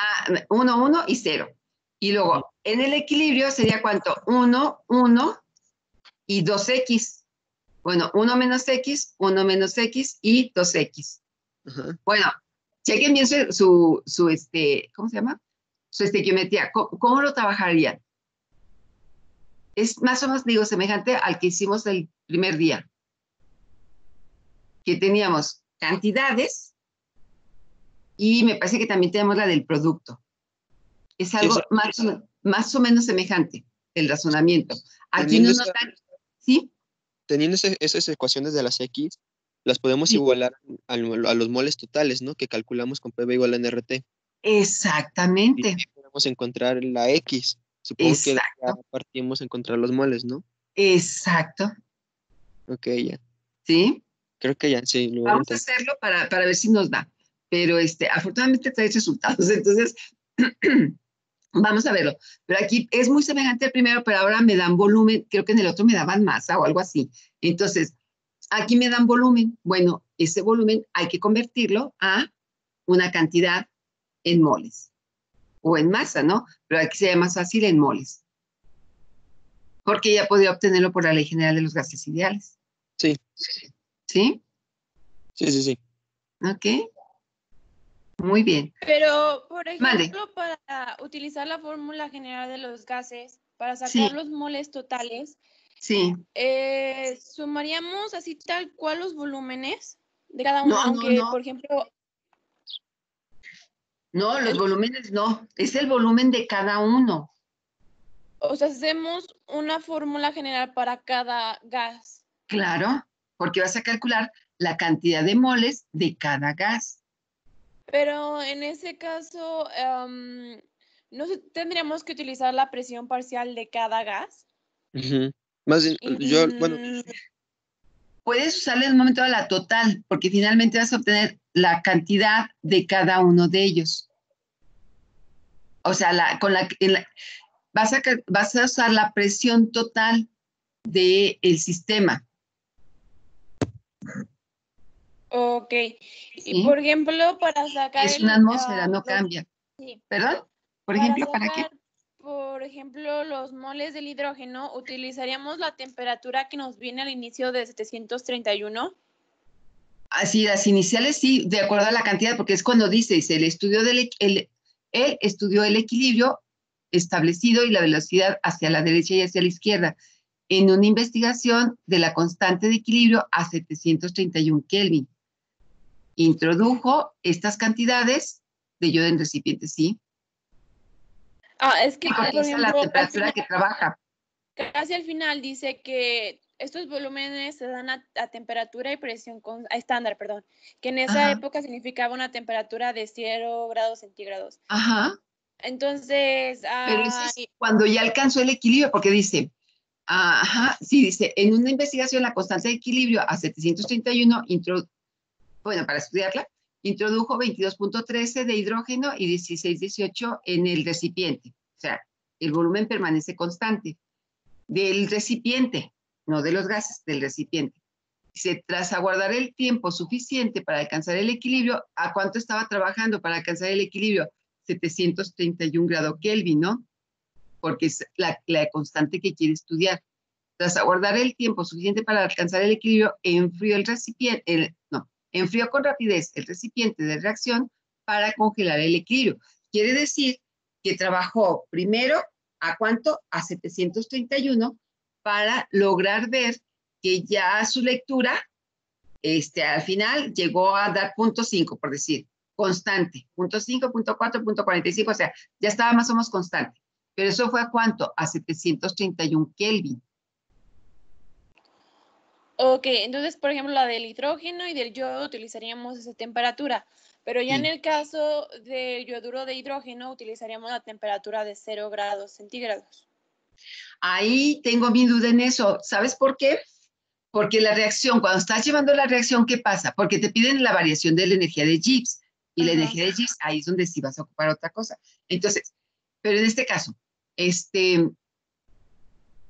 1, 1 y 0. Y luego, en el equilibrio sería ¿cuánto? 1, 1 y 2x. Bueno, 1 menos x, 1 menos x y 2x. Bueno, chequen bien ¿cómo se llama? Su estequiometría. ¿Cómo lo trabajarían? Es más o menos, digo, semejante al que hicimos el primer día. Que teníamos cantidades y me parece que también tenemos la del producto. Es algo más o menos semejante, el razonamiento. Aquí no nos dan, ¿sí? Teniendo esas ecuaciones de las X, las podemos igualar a los moles totales, ¿no? Que calculamos con PV igual a NRT. Exactamente. Y podemos encontrar la X. Supongo que ya partimos a encontrar los moles, ¿no? Exacto. Ok, ya. ¿Sí? Creo que ya, sí. Vamos a hacerlo para ver si nos da. Pero afortunadamente trae resultados. Entonces, vamos a verlo. Pero aquí es muy semejante al primero, pero ahora me dan volumen. Creo que en el otro me daban masa o algo así. Entonces, aquí me dan volumen. Bueno, ese volumen hay que convertirlo a una cantidad en moles. O en masa, ¿no? Pero aquí sería más fácil en moles. Porque ya podía obtenerlo por la Ley General de los Gases Ideales. Sí. ¿Sí? Sí. Ok. Muy bien. Pero, por ejemplo, para utilizar la fórmula general de los gases, para sacar los moles totales, ¿sumaríamos así tal cual los volúmenes de cada uno? Aunque, por ejemplo... No, los volúmenes no. Es el volumen de cada uno. O sea, hacemos una fórmula general para cada gas. Claro, porque vas a calcular la cantidad de moles de cada gas. Pero en ese caso, ¿no tendríamos que utilizar la presión parcial de cada gas? Más bien, puedes usarle en un momento a la total, porque finalmente vas a obtener la cantidad de cada uno de ellos. O sea, vas a usar la presión total del sistema. Ok. Y por ejemplo, para sacar es una atmósfera, no cambia. Sí. ¿Perdón? Por ejemplo, ¿para qué? Por ejemplo, los moles del hidrógeno, ¿utilizaríamos la temperatura que nos viene al inicio de 731? Así, las iniciales sí, de acuerdo a la cantidad, porque es cuando dice, él estudió el equilibrio establecido y la velocidad hacia la derecha y hacia la izquierda en una investigación de la constante de equilibrio a 731 Kelvin. Introdujo estas cantidades de yodo en recipientes, ¿sí? Es que, por ejemplo, la temperatura que trabaja. Casi al final dice que estos volúmenes se dan a temperatura y presión estándar, que en esa época significaba una temperatura de 0 grados centígrados. Ajá. Entonces, pero eso es cuando ya alcanzó el equilibrio, porque dice, Ajá, sí, dice, en una investigación la constante de equilibrio a 731, para estudiarla, introdujo 22.13 de hidrógeno y 16.18 en el recipiente. O sea, el volumen permanece constante del recipiente, no de los gases, del recipiente. Dice, tras aguardar el tiempo suficiente para alcanzar el equilibrio, ¿a cuánto estaba trabajando para alcanzar el equilibrio? 731 grados Kelvin, ¿no? Porque es la constante que quiere estudiar. Tras aguardar el tiempo suficiente para alcanzar el equilibrio, enfrió enfrió con rapidez el recipiente de reacción para congelar el equilibrio. Quiere decir que trabajó primero, ¿a cuánto? A 731 para lograr ver que ya su lectura, al final llegó a dar 0.5, por decir, constante, 0.5, 0.4, 0.45, o sea, ya estaba más o menos constante. Pero eso fue ¿a cuánto? A 731 Kelvin. Ok, entonces, por ejemplo, la del hidrógeno y del yodo utilizaríamos esa temperatura, pero ya en el caso del yoduro de hidrógeno utilizaríamos la temperatura de 0 grados centígrados. Ahí tengo mi duda en eso. ¿Sabes por qué? Porque la reacción, cuando estás llevando la reacción, ¿qué pasa? Porque te piden la variación de la energía de Gibbs. Y la energía de Gibbs, ahí es donde sí vas a ocupar otra cosa. Entonces, pero en este caso,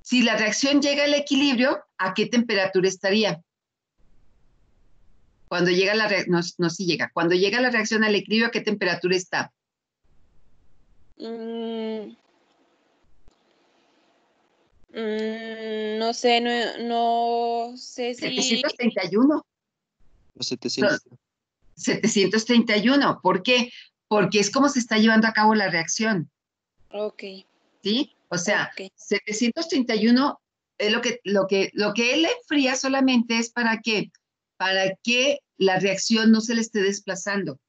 si la reacción llega al equilibrio, ¿a qué temperatura estaría? Cuando llega la reacción, no, sí llega. Cuando llega la reacción al equilibrio, ¿a qué temperatura está? No sé, no sé si... 731. 731. ¿Por qué? Porque es como se está llevando a cabo la reacción. Ok. ¿Sí? O sea, 731 es lo que él enfría solamente es para que la reacción no se le esté desplazando.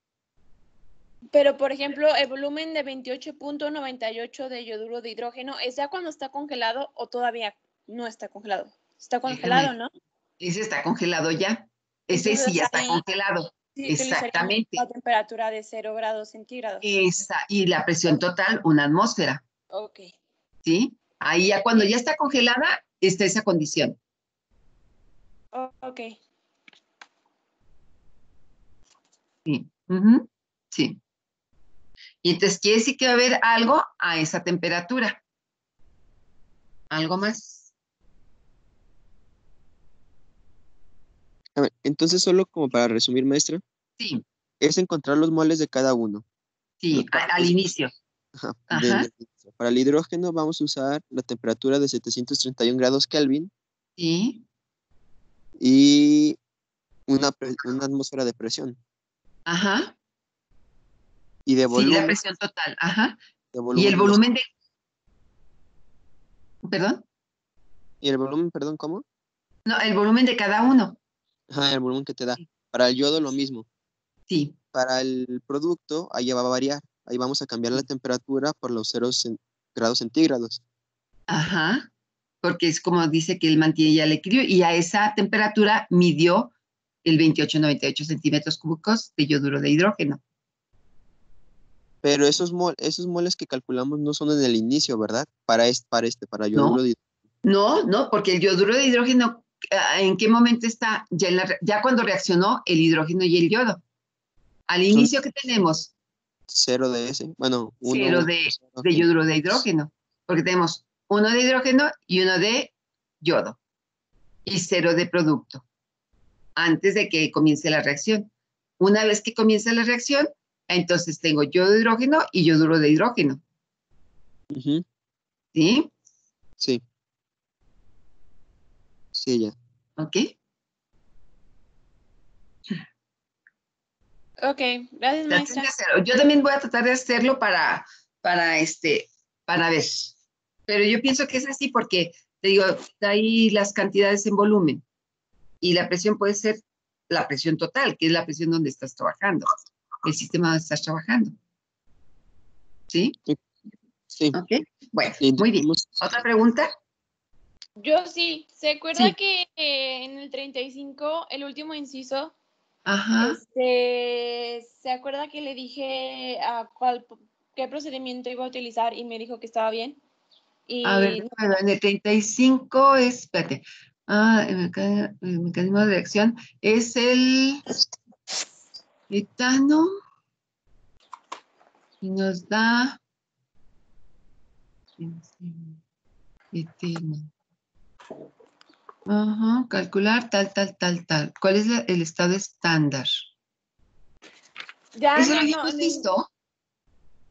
Pero, por ejemplo, el volumen de 28.98 de yoduro de hidrógeno, ¿es ya cuando está congelado o todavía no está congelado? Está congelado, ¿no? Ese está congelado ya. Ese Entonces, sí ya está congelado. Sí, exactamente. La temperatura de 0 grados centígrados. Y la presión total, una atmósfera. Ok. ¿Sí? Ahí ya cuando ya está congelada, está esa condición. Ok. Sí. Sí. Y entonces quiere decir que va a haber algo a esa temperatura. ¿Algo más? A ver, entonces, solo como para resumir, maestra. Sí. Es encontrar los moles de cada uno. Sí, al inicio. Ajá. Para el hidrógeno vamos a usar la temperatura de 731 grados Kelvin. Sí. Y una atmósfera de presión. Ajá. Y de volumen. Sí, la presión total. Ajá. Y el volumen de... ¿Perdón? ¿Y el volumen, perdón, cómo? No, el volumen de cada uno. Ajá, el volumen que te da. Para el yodo lo mismo. Sí. Para el producto, ahí ya va a variar. Ahí vamos a cambiar la temperatura por los 0 grados centígrados. Ajá. Porque es como dice que él mantiene ya el equilibrio y a esa temperatura midió el 28,98 centímetros cúbicos de yoduro de hidrógeno. Pero esos moles que calculamos no son en el inicio, ¿verdad? Para yoduro de hidrógeno. No, porque el yoduro de hidrógeno, ¿en qué momento está? Ya cuando reaccionó el hidrógeno y el yodo. Al inicio, ¿qué tenemos? 0 de ese. Bueno, 1. 0 de yoduro de hidrógeno. Porque tenemos 1 de hidrógeno y 1 de yodo. Y 0 de producto. Antes de que comience la reacción. Una vez que comienza la reacción, entonces tengo yodo de hidrógeno y yoduro de hidrógeno. ¿Sí? Sí. Sí, ya. ¿Ok? Ok, gracias, maestra. Yo también voy a tratar de hacerlo para ver. Pero yo pienso que es así porque, te digo, ahí las cantidades en volumen. Y la presión puede ser la presión total, que es la presión donde estás trabajando, el sistema donde estás trabajando. ¿Sí? Sí. Ok, bueno, muy bien. ¿Otra pregunta? Yo sí. ¿Se acuerda que en el 35, el último inciso, ¿se acuerda que le dije qué procedimiento iba a utilizar y me dijo que estaba bien? A ver, Y en el 35 es, espérate, el mecanismo de reacción es el etano y nos da eteno. Ajá, calcular tal. ¿Cuál es el estado estándar? ya ¿Eso lo no, habíamos visto?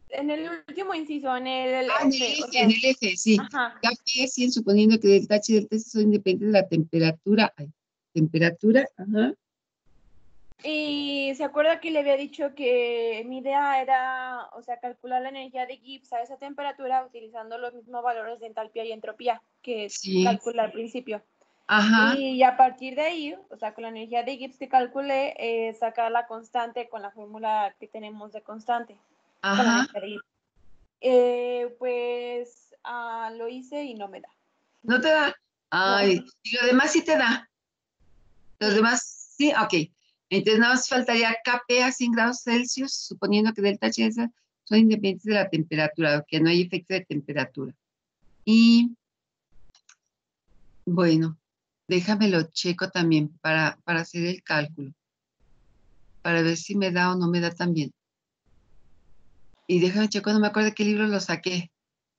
en el último inciso, en el En el F, o F, sea, en el F, sí. ajá. Café 100, suponiendo que delta H y delta S son independientes de la temperatura. Ay, temperatura, ajá. Y se acuerda que le había dicho que mi idea era, o sea, calcular la energía de Gibbs a esa temperatura utilizando los mismos valores de entalpía y entropía que Sí. calculé al principio. Ajá, Y a partir de ahí, o sea, con la energía de Gibbs que calculé, sacar la constante con la fórmula que tenemos de constante. Con la ajá. energía de Gibbs. Pues lo hice y no me da. ¿No te da? Ay, y lo demás sí te da. Los Sí. demás, sí, ok. Entonces nada más faltaría Kp a 100 grados Celsius, suponiendo que delta H y S son independientes de la temperatura, que no hay efecto de temperatura. Y bueno, déjamelo checo también para hacer el cálculo, para ver si me da o no me da también. Y déjame checo, no me acuerdo de qué libro lo saqué,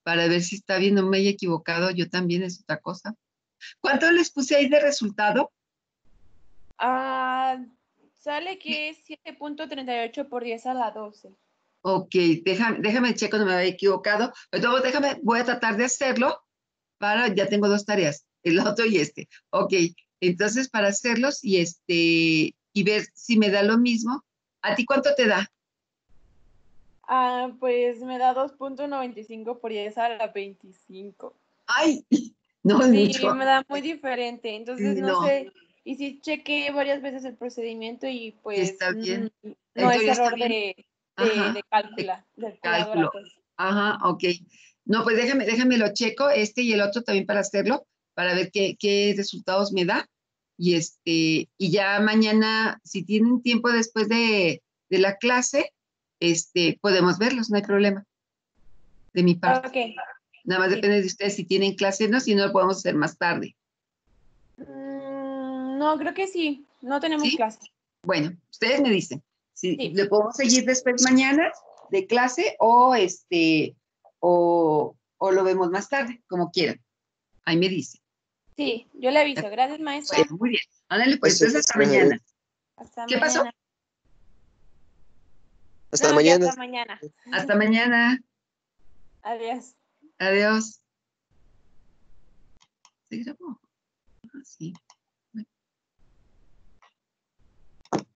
para ver si está bien, no me haya equivocado, yo también es otra cosa. ¿Cuánto les puse ahí de resultado? Sale que es 7.38 por 10 a la 12. Ok, déjame checo, no me había equivocado. Pero voy a tratar de hacerlo ya tengo dos tareas, el otro y este. Ok, entonces para hacerlos y ver si me da lo mismo. ¿A ti cuánto te da? Pues me da 2.95 por 10 a la 25. Ay, no es Sí, mucho. me da muy diferente. Entonces, no No, sé. Y sí chequé varias veces el procedimiento y pues está bien. no En es teoría está error bien. de Ajá, calculadora, cálculo. pues. Ajá, ok. No, pues déjame lo checo, y el otro también para hacerlo, para ver qué resultados me da. Y ya mañana, si tienen tiempo después de la clase, podemos verlos, no hay problema, de mi parte. Ok. Nada más Sí. depende de ustedes si tienen clase, no, si no lo podemos hacer más tarde. No, creo que sí. No tenemos ¿Sí? clase. Bueno, ustedes me dicen si Sí. le podemos seguir después mañana de clase o lo vemos más tarde, como quieran. Ahí me dice. Sí, yo le aviso. Gracias, maestra. Bueno, muy bien. Ándale, pues entonces hasta mañana. Hasta ¿Qué mañana. pasó? Hasta No, mañana. ya hasta mañana. Hasta mañana. Adiós. Adiós. ¿Se grabó? Sí.